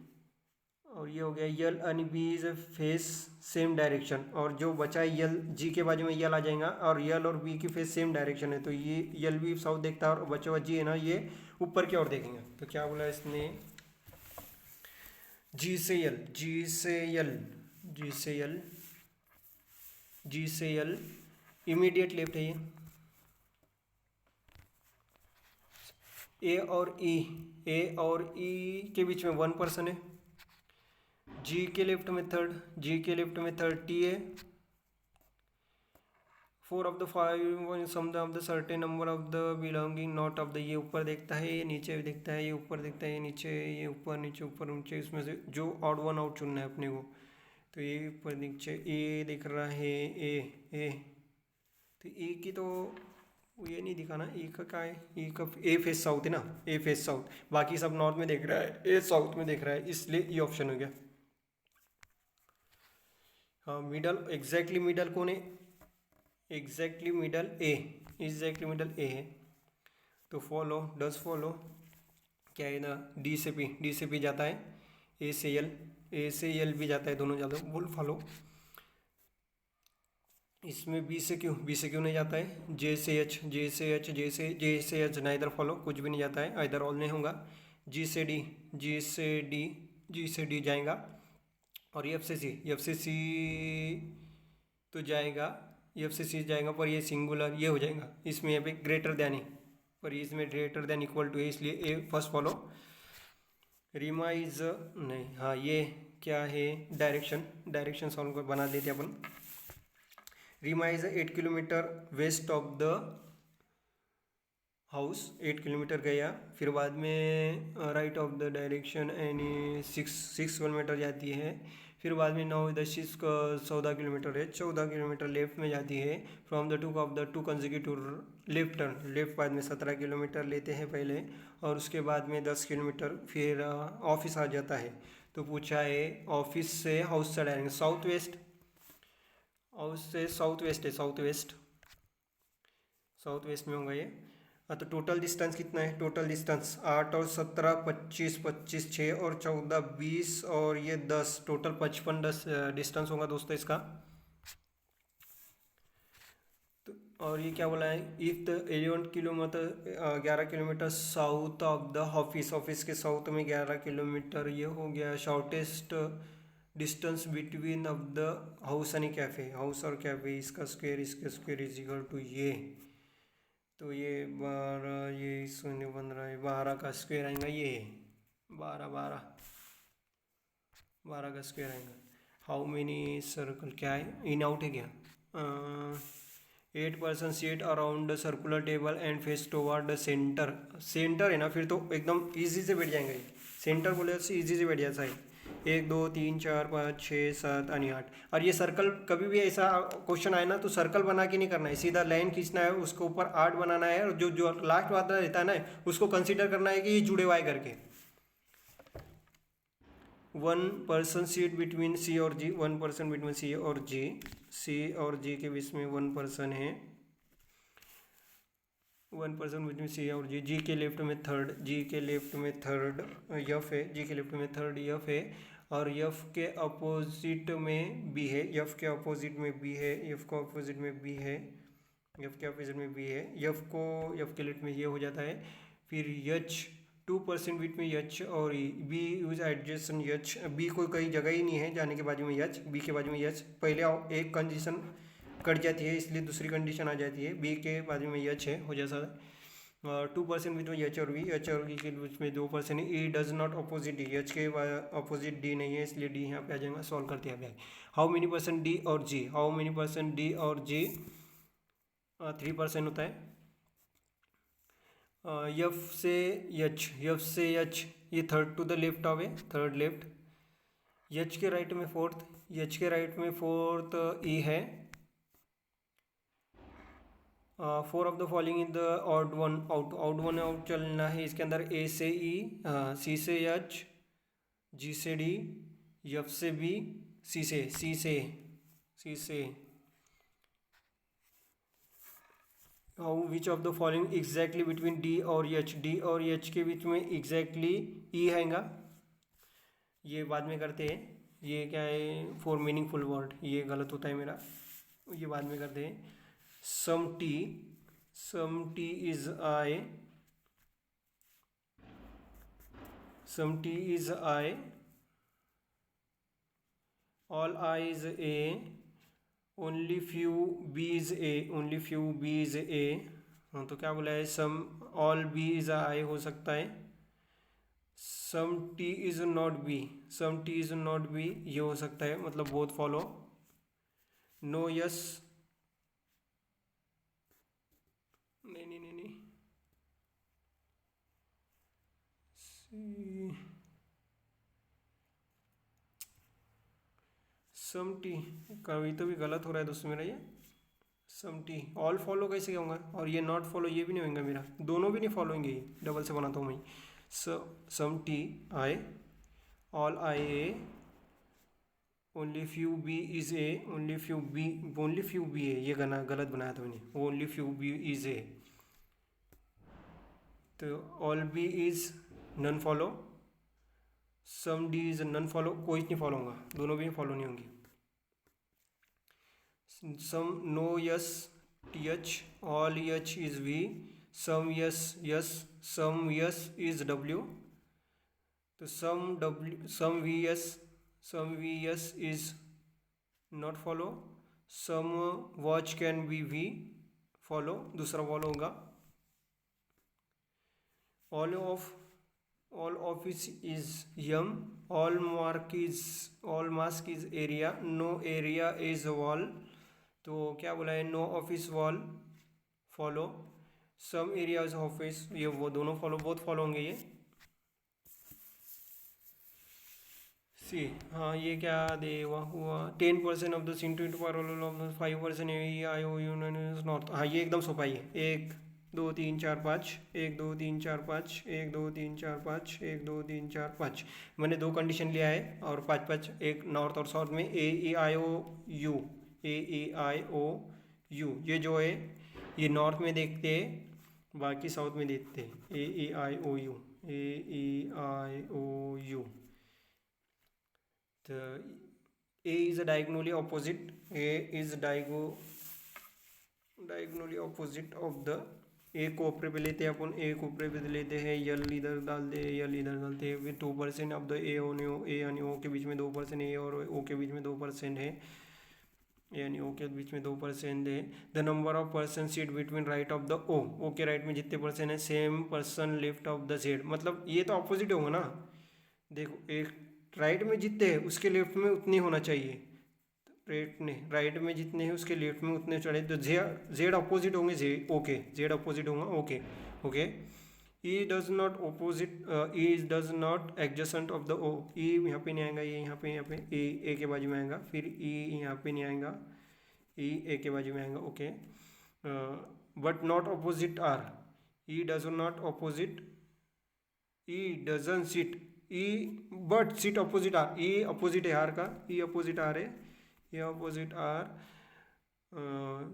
और ये हो गया यल यानी B is face same direction और जो बचा है यल जी के बाजू में यल आ जाएगा और यल और बी की फेस सेम डायरेक्शन है तो ये यल भी साउथ देखता है और बचा हुआ जी है ना ये ऊपर की ओर देखेंगे। तो क्या बोला इसने जी से यल इमीडिएट लेफ्ट है ये ए और ई के बीच में 1% है। जी के लेफ्ट में थर्ड टी है 4 of the 5 sum of the certain number of the belonging not of the ये ऊपर देखता है ये नीचे भी देखता है ये ऊपर देखता है ये नीचे ये ऊपर नीचे इसमें से जो ऑड वन आउट चुनना है अपने को। तो ये ऊपर नीचे ए दिख रहा है ए तो ई की तो ये नहीं दिखा ना, ई का क्या है, ई का ए फेस साउथ है ना, ए फेस साउथ, बाकी सब नॉर्थ में देख रहा है, ए साउथ में देख रहा है, इसलिए ये ऑप्शन हो गया। हाँ मिडल, एग्जैक्टली मिडल कौन है, एग्जैक्टली मिडल ए, एग्जैक्टली मिडल ए है। तो फॉलो, डज फॉलो क्या है ना, डी से पी, डी से पी जाता है, ए से एल, ए से एल भी जाता है, दोनों जाता है, बोल फॉलो। इसमें बी से क्यों, बी से क्यों नहीं जाता है, जे से एच, जे से एच, जे से एच ना, इधर फॉलो कुछ भी नहीं जाता है, इधर ऑल नहीं होगा। जी से डी, जी से डी, जी से डी जाएगा, और एफ से सी, एफ से सी तो जाएगा, एफ से सी जाएगा, पर ये सिंगुलर ये हो जाएगा, इसमें यहाँ पे ग्रेटर देन ही, पर इसमें ग्रेटर देन इक्वल टू है, इसलिए ए फर्स्ट फॉलो। रीमा इज नहीं, हाँ ये क्या है, डायरेक्शन, डायरेक्शन सॉल्व कर बना देते अपन। Reema is 8 kilometre west of the house, 8 kilometre गया, फिर बाद में राइट ऑफ द डायरेक्शन यानी 6 किलोमीटर जाती है, फिर बाद में 9 × 10 = 14 किलोमीटर है, 14 किलोमीटर लेफ्ट में जाती है, from the two consecutive left turn, left बाद में 17 किलोमीटर लेते हैं पहले, और उसके बाद में 10 किलोमीटर, फिर ऑफिस आ जाता है। तो पूछा है ऑफिस से हाउस साइड आएंगे, साउथ वेस्ट, हाउस से साउथ वेस्ट है, साउथ वेस्ट, साउथ वेस्ट में होगा ये। हाँ तो टोटल डिस्टेंस कितना है, टोटल डिस्टेंस 8 और 17 25, 25 6 और 14 20 और ये 10, टोटल 55 डिस्टेंस होगा दोस्तों इसका। तो और ये क्या बोला है, if the 11 kilometre 11 kilometre south of the office, office के साउथ में 11 किलोमीटर, ये हो गया shortest distance between of the house and cafe, house और कैफ़े, इसका स्क्वायर इज इक्वल टू ये, तो ये 12, ये 0 15, 12 का स्क्वायर आएगा, ये 12 12 12 का स्क्वायर आएगा। हाउ मेनी सर्कल क्या है, इन आउट है क्या, 8 person seat around the circular table and face toward the centre, centre है ना, फिर तो एकदम इजी से बैठ जाएंगे, सेंटर बोले तो इजी से बैठ जाता है, 1 2 3 4 5 6 7 और 8। और ये सर्कल कभी भी ऐसा क्वेश्चन आए ना तो सर्कल बना के नहीं करना है, सीधा लाइन खींचना है, उसके ऊपर 8 बनाना है, और जो जो लास्ट वाला रहता है ना उसको कंसीडर करना है कि ये जुड़े हुआ है करके। 1 पर्सन सीट बिटवीन सी और जी, 1 पर्सन बिटवीन सी और जी, सी और जी के बीच में 1 पर्सन है, 1 पर्सन बिटवीन सी और जी, जी के लेफ्ट में थर्ड, जी के लेफ्ट में थर्ड यफ है, जी के लेफ्ट में थर्ड यफ है, और यफ के अपोजिट में बी है, यफ के अपोजिट में बी है, यफ को अपोजिट में बी है, यफ के अपोजिट में बी है, यफ को यफ के लेफ्ट में ये हो जाता है, फिर यच 2% बीट में यच और B use adjacent H, B को कई जगह ही नहीं है जाने के बाजू में यच, बी के बाजू में यच, पहले एक कंडीशन कट जाती है इसलिए दूसरी कंडीशन आ जाती है, बी के बाजू में यच है हो जैसा, 2% बीच में एच और वी, एच और वी के बीच में 2% है, E does not opposite D, H के अपोजिट डी नहीं है इसलिए डी यहाँ पे आ जाएगा, सॉल्व करते हैं अभी। हाउ मेनी परसेंट डी और जी, हाउ मेनी परसेंट डी और जी, 3% होता है, यफ से यच, यफ से यच, ये third to the left of है, थर्ड लेफ्ट, यच के राइट में फोर्थ, यच के राइट में फोर्थ ई है, 4 of the following in the odd one out, out one out चलना है इसके अंदर, ए से ई, सी से एच, जी से डी, एफ से बी, सी से सी से सी से, how which of the following exactly between D और एच, डी और एच के बीच में एग्जैक्टली ई हैगा, ये बाद में करते हैं, ये क्या है फॉर मीनिंगफुल वर्ड, ये गलत होता है मेरा, ये बाद में करते हैं। Some T is I, some T is I, all I is A, only few B is A, only few B is A, हाँ तो क्या बोला है, some all B is I हो सकता है, some T is not B, some T is not B ये हो सकता है, मतलब बोथ फॉलो, नो यस, नहीं नहीं नहीं नहीं, सम टी, कभी तो भी गलत हो रहा है दोस्तों मेरा ये, सम टी ऑल फॉलो कैसे होगा, और ये नॉट फॉलो ये भी नहीं होगा मेरा, दोनों भी नहीं फॉलो होंगे, ये डबल से बनाता हूँ मैं। Some T I all I A only few B is A only few B A, ये गाना गलत बनाया था मैंने, only few B is A. तो all B is none follow, some D is none follow, कोई नहीं फॉलो होगा, दोनों भी फॉलो नहीं होंगी। Some no yes T H all H is V, some yes yes, some yes is W, तो some V S is not follow, some watch can be we follow, दूसरा फॉलो होगा। All office is M, all mask is area, no area is wall, तो क्या बोला है, no office wall follow, some area is office, ये वो दोनों फॉलो, बहुत फॉलो होंगे ये। सी हाँ, ये क्या दे हुआ 10% of the into into power of the 5% A I O U north, हाँ ये एकदम सोपा ही है। 1 2 3 4 5, 1 2 3 4 5, 1 2 3 4 5, 1 2 3 4 5, मैंने 2 कंडीशन लिया है, और 5 एक नॉर्थ और साउथ में ए E I O U, A E I O you, ये जो है ये नॉर्थ में देखते हैं, बाकी साउथ में देखते हैं। A E I O U, A E I O U, तो A is a diagonally opposite, A is diagonally opposite of the, ए को ऊपर पे लेते हैं अपन, ए को ऊपर पे लेते हैं, यल इधर डालते हैं, यल इधर डालते हैं, फिर 2% ऑफ द ए यानी ओ के बीच में 2% ए और ओ के बीच में 2% है, यानी ओ के बीच में 2% है। The number of person seat between right of the O के राइट में जितने पर्सन है, same person left of the Z, मतलब ये तो ऑपोजिट होगा ना, देखो एक राइट में जितने हैं उसके लेफ्ट में उतने होना चाहिए, राइट में जितने हैं उसके लेफ्ट में उतने चढ़े, तो जेड अपोजिट होंगे, ओके जेड अपोजिट होगा, okay okay. E does not opposite, E does not adjacent of the O, E यहाँ पे नहीं आएगा, ये यहाँ पे ई ए के बाजू में आएगा, फिर ई यहाँ पे नहीं आएगा, ई ए के बाजू में आएगा, okay. But not opposite R, E does not opposite, E doesn't sit, E but sit opposite R, E opposite है आर का, ई अपोजिट आर है, ये अपोजिट आर।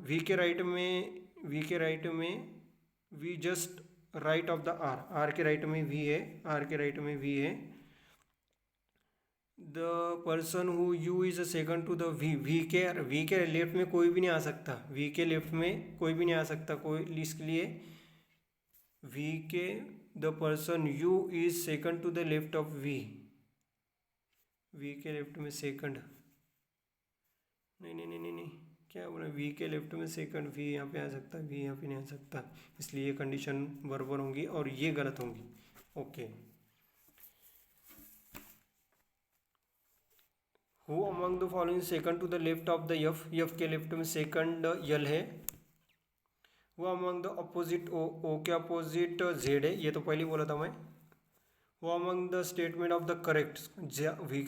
वी के राइट में V just right of the R, R के राइट में वी है, आर के राइट में वी है। The person who U is a second to the V के लेफ्ट में कोई भी नहीं आ सकता, वी के लेफ्ट में कोई भी नहीं आ सकता, कोई इसके लिए वी के the person U is second to the left of V के लेफ्ट में सेकंड, नहीं, क्या बोला, वी के लेफ्ट में सेकंड, वी यहाँ पे आ सकता है, वी यहाँ पे नहीं आ सकता, इसलिए ये कंडीशन बराबर होंगी और ये गलत होंगी, okay. Who among the following second to the left of the F के लेफ्ट में सेकंड यल है। वो अमंग द अपोजिट ओ के अपोजिट जेड है, ये तो पहले ही बोला था मैं। वो among the statement of the correct, V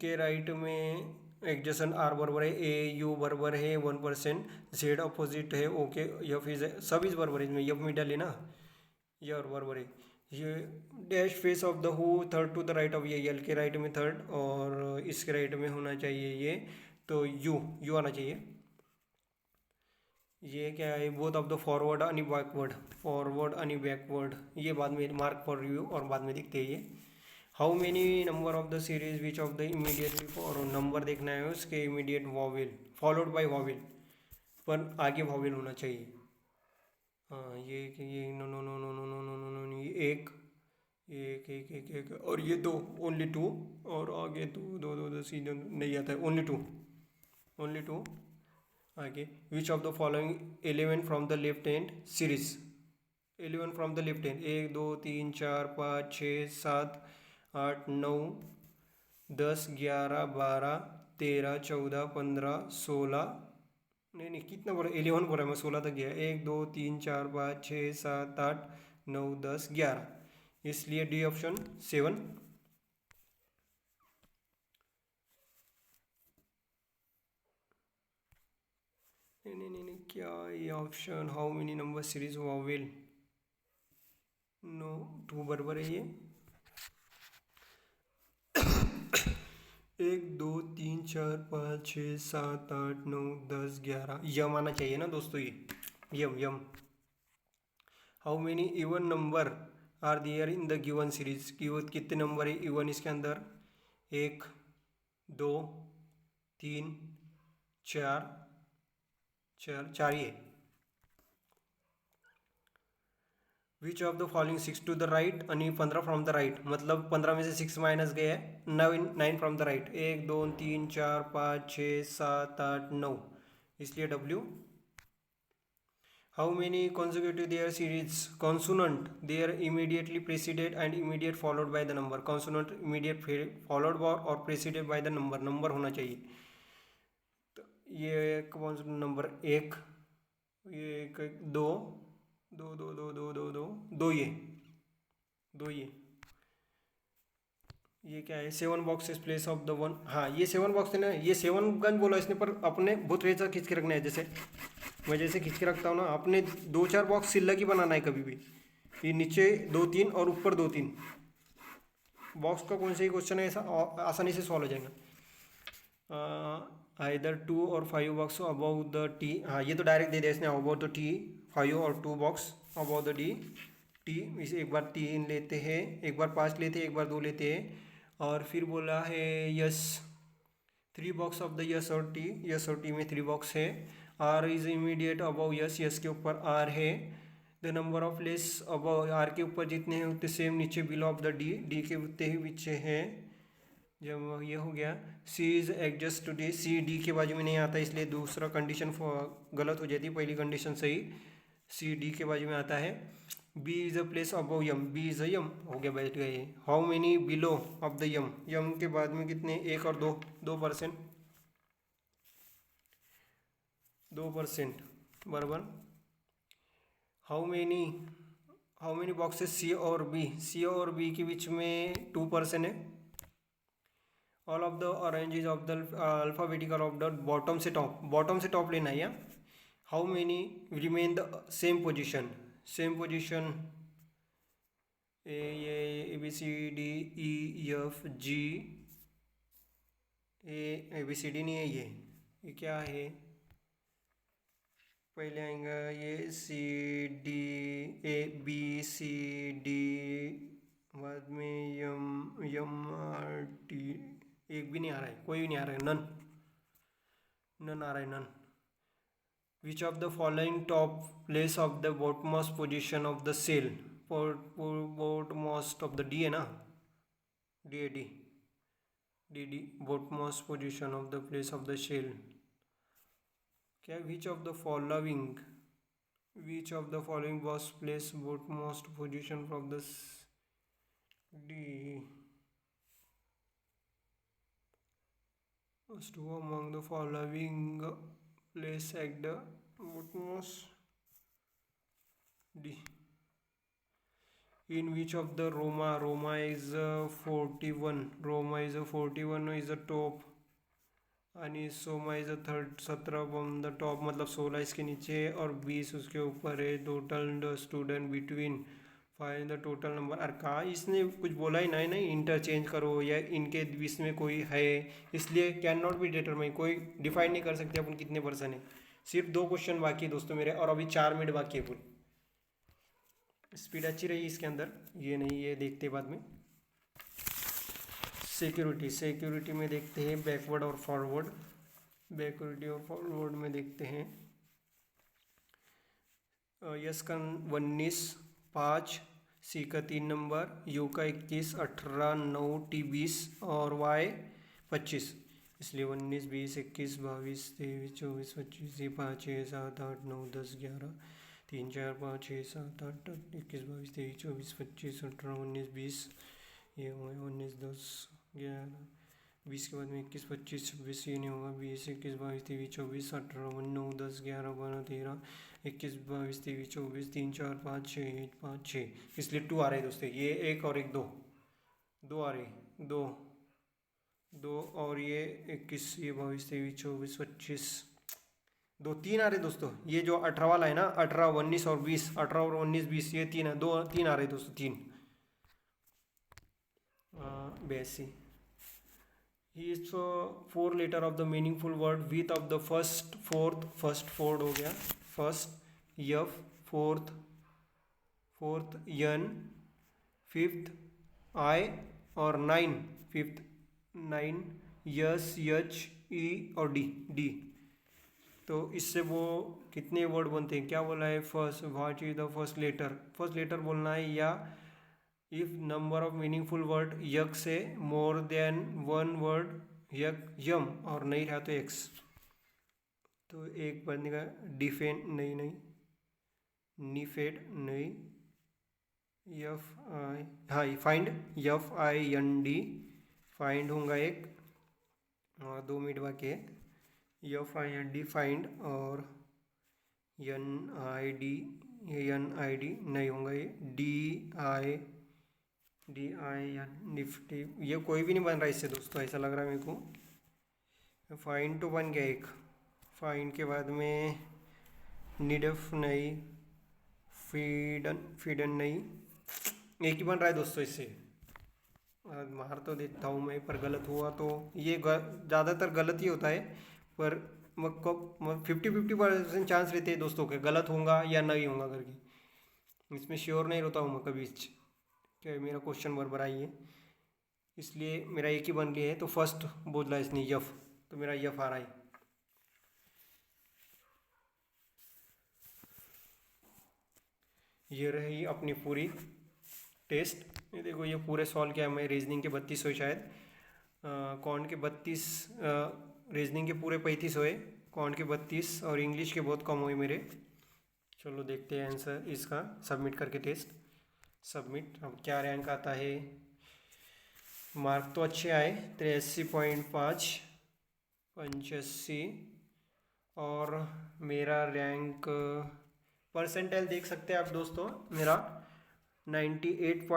के राइट में एडजेसेंट आर बराबर है, ए यू बराबर है 1%, जेड अपोजिट है ओके, एफ इज सब इज बराबर है, इसमें एफ में डाले ना, ये और बराबर है। ये dash face of the who third to the right of, ये यल के राइट में थर्ड और इसके राइट में होना चाहिए ये, तो यू आना चाहिए। ये क्या है, बोथ ऑफ द फॉरवर्ड आणि बैकवर्ड, ये बाद में मार्क फॉर रिव्यू और बाद में दिखते हैं ये। How many number of the series which of the immediately, और नंबर देखना है उसके immediate vowel followed by vowel, पर आगे वॉवेल होना चाहिए। हाँ ये no no no no no no no no no, ये एक और ये 2 ओनली 2, और आगे 2 सीधे नहीं आता है, ओनली टू आगे। विच of the following 11 from the left hand series, 11 from the left hand, 1 2 3 4 5 6 7 8 9 10 11 12 13 14 15 16, नहीं कितना बोला, 11 बोला मैं, 16 तक गया, 1 2 3 4 5 6 7 8 9 10 11, इसलिए डी ऑप्शन 7। नहीं, क्या ये option, how many number series vowel, no, two बराबर है ये। 1 2 3 4 5 6 7 8 9 10 11, यम आना चाहिए ना दोस्तों, ये M M. How many even number are there in the given series, कितने नंबर है इवन इसके अंदर, 1 2 3 4, चार ही है। Which of the following 6 to the right आणि 15 फ्रॉम द राइट, मतलब 15 में से 6 माइनस गए हैं, 9 फ्रॉम द राइट, 1 2 3 4 5 6 7 8 9, इसलिए W. How many consecutive there series consonant there immediately preceded and immediate followed by the number, consonant immediate followed by और preceded by the number, number होना चाहिए। तो ये कॉन्सोनेंट नंबर 1, ये एक, दो दो दो दो दो दो दो दो ये क्या है, 7 boxes place of the one, हाँ ये 7 बॉक्स है ना, ये 7 गन बोला इसने, पर अपने बहुत रेजा खींच के रखना है, जैसे मैं जैसे खींच के रखता हूँ ना, अपने 2 4 बॉक्स सिल्ला की बनाना है कभी भी, ये नीचे 2 3 और ऊपर 2 3 बॉक्स का कौन सा ही क्वेश्चन है ऐसा आसानी से सॉल्व हो जाएगा। आइदर 2 और 5 बॉक्स अबाउ द टी, हाँ ये तो डायरेक्ट दे दिया इसने, अबाउ द टी 5 और 2 box about the D T, इसे एक बार 3 लेते हैं, एक बार 5 लेते हैं, एक बार 2 लेते हैं, और फिर बोला है S 3 box of the S और टी में 3 बॉक्स है। R is immediate above S, S के ऊपर आर है। The number of less above, R के ऊपर जितने हैं उतने सेम नीचे below of the D, D के उतने ही पीछे हैं। जब ये हो गया, C is adjust to D, C D के बाजू में नहीं आता, इसलिए दूसरा कंडीशन गलत हो जाती है, पहली कंडीशन सही, सी डी के बाजू में आता है। B is a place above M, B is a M, हो गया बैठ गए। How many below of the M, M के बाद में कितने, 1 और 2, 2%, 2% बराबर। हाउ मेनी बॉक्सेस सी और बी, सी और बी के बीच में 2% है। All of the oranges of the alphabetical of the bottom से टॉप, बॉटम से टॉप लेना है या। How many remain the same position, same position, A B C D E F G, A B C D नहीं है, ये क्या है, पहले आएगा ये C D, A B C D, बाद में यम यम आर टी, एक भी नहीं आ रहा है, कोई भी नहीं आ रहा है, नन आ रहा है, none. Which of the following top place of the bottommost position of the cell, bottommost of the D है ना, D A D D D, bottommost position of the place of the cell क्या, which of the following, which of the following boss place bottommost position of the D, must go among the following place at the bottommost D. In which of the Roma is 41, Roma is a 41 is a top, आणि Soma is a 17 from the top, मतलब 16 इसके नीचे है और 20 उसके ऊपर है। Total student between, find the total number. अरे कहा इसने कुछ बोला ही नहीं, नहीं इंटरचेंज करो या इनके बीच में कोई है, इसलिए कैन नॉट बी डिटरमाइन, कोई डिफाइन नहीं कर सकते अपन कितने पर्सन है। सिर्फ 2 क्वेश्चन बाकी है दोस्तों मेरे, और अभी 4 मिनट बाकी है कुल। स्पीड अच्छी रही इसके अंदर, ये नहीं, ये देखते बाद में। सिक्योरिटी में देखते हैं बैकवर्ड और फॉरवर्ड। बैकवर्ड और फॉरवर्ड में देखते हैं यस का 19 5, सी का 3 नंबर, यू का 21 18 9 टी 20 और वाई 25, इसलिए 19 20 21 22 23 24 25, ये 5 6 7 8 9 10 11 3 4 5 6 7 8 21 22 23 24 25 18 19 20, ये 19 10 11 20 के बाद में 21 25 26, ये नहीं होगा, 20 21 22 23 24 18 9 10 11 12 13 21 22 23 24 3 4 5 6 1 5 6, इसलिए 2 आ रहे हैं दोस्तों। ये 1 और 1 2 आ रहे, 2 और ये 21 ये 22 23 24 25, दो तीन आ रहे दोस्तों, ये जो 18 वाला है ना, 18 19 और 20, 18 और 19 20, ये तीन है, दो तीन आ रहे दोस्तों, तीन। 82। He is four letter of the meaningful word with of the first fourth हो गया, first F, fourth N, fifth I, और nine, fifth nine, S H E और डी, डी। तो इससे वो कितने वर्ड बनते हैं, क्या बोला है, first what is the first letter बोलना है, या if number of meaningful word K से मोर देन वन वर्ड यक यम, और नहीं रहा तो एक्स। तो एक बनेगा डिफेंड, नहीं नहीं, निफेड नहीं, यफ आई, हाँ find, F I N D, find होगा एक, और 2 मिनट बाकी है, F I N D find, और एन आई डी नहीं होगा, ये डी आई एन, निफ्टी, ये कोई भी नहीं बन रहा इससे दोस्तों, ऐसा लग रहा है मेरे को। फाइंड तो बन गया एक, फाइंड के बाद में निडफ नहीं, फीडन नहीं, एक ही बन रहा है दोस्तों इससे। मार तो देता हूँ मैं, पर गलत हुआ तो ये ज़्यादातर गलत ही होता है, पर 50-50% चांस रहते हैं दोस्तों के गलत होगा या नहीं होगा करके, इसमें श्योर नहीं रहता हूँ मैं कभी, क्या मेरा क्वेश्चन बराबर आई है, इसलिए मेरा एक ही बन गया है। तो फर्स्ट बोला इसने यफ, तो मेरा यफ आ रहा है। ये रही अपनी पूरी टेस्ट, ये देखो ये पूरे सॉल्व किया मैं, रीजनिंग के 32 हुए शायद, कौन के 32, रीजनिंग के पूरे 35 हुए, कौन के 32, और इंग्लिश के बहुत कम हुए मेरे। चलो देखते हैं आंसर इसका, सबमिट करके टेस्ट, सबमिट। अब क्या रैंक आता है, मार्क तो अच्छे आए, 83.5, 85, और मेरा रैंक परसेंटाइल देख सकते हैं आप दोस्तों, मेरा 98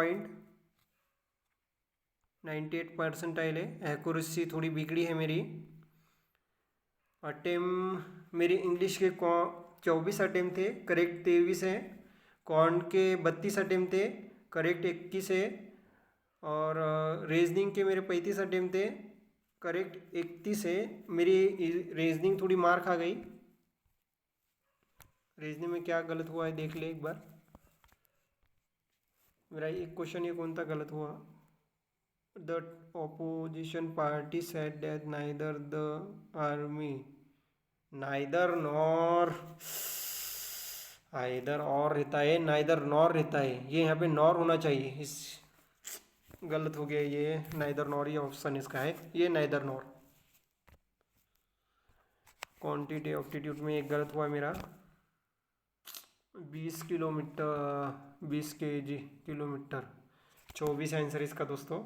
परसेंटाइल है। एक्यूरेसी थोड़ी बिगड़ी है मेरी, अटेम्प मेरी इंग्लिश के 24 अटेम्प्ट थे, करेक्ट 23 है, कॉन के 32 अटेम्प्ट थे, करेक्ट 21 है, और रीजनिंग के मेरे 35 अटेम्प्ट थे, करेक्ट 31 है। मेरी रीजनिंग थोड़ी मार खा गई, रीजनिंग में क्या गलत हुआ है देख ले एक बार, मेरा एक क्वेश्चन ये कौन सा गलत हुआ, the opposition party said that neither the army, neither nor, either और रहता है, नाइदर नॉर रहता है, ये यहाँ पे नॉर होना चाहिए, इस गलत हो गया, ये नाइदर नॉर ही ऑप्शन इसका है, ये नाइदर नॉर। क्वांटिटी ऑप्टीट्यूड में एक गलत हुआ मेरा, 20 किलोमीटर, 20 kg किलोमीटर, 24 आंसर इसका दोस्तों।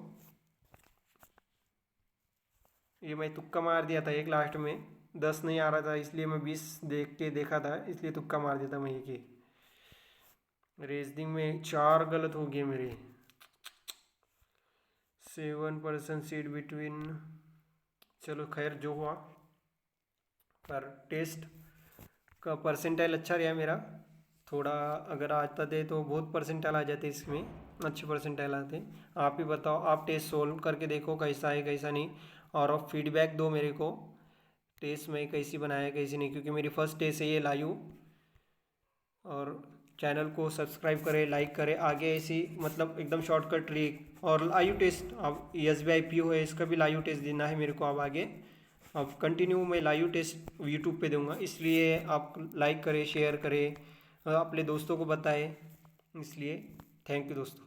ये मैं तुक्का मार दिया था एक लास्ट में, 10 नहीं आ रहा था, इसलिए मैं 20 देख के देखा था, इसलिए तुक्का मार दिया था मैं ये। रीजनिंग में 4 गलत हो गए मेरे, 7% सीट बिटवीन, चलो खैर जो हुआ, पर टेस्ट का परसेंटाइल अच्छा रहा मेरा, थोड़ा अगर आता थे तो बहुत परसेंटाइल आ जाते, इसमें अच्छे परसेंटाइल आते। आप ही बताओ, आप टेस्ट सोल्व करके देखो कैसा है कैसा नहीं, और आप फीडबैक दो मेरे को, टेस्ट में कैसी बनाया कैसी नहीं, क्योंकि मेरी फर्स्ट टेस्ट है ये लाइव। और चैनल को सब्सक्राइब करें, लाइक करें, आगे ऐसी मतलब एकदम शॉर्टकट ट्रिक और लाइव टेस्ट, अब SBI PO है, इसका भी लाइव टेस्ट देना है मेरे को अब आगे, अब कंटिन्यू मैं लाइव टेस्ट यूट्यूब पे दूंगा, इसलिए आप लाइक करें, शेयर करें, अपने दोस्तों को बताएं, इसलिए थैंक यू दोस्तों।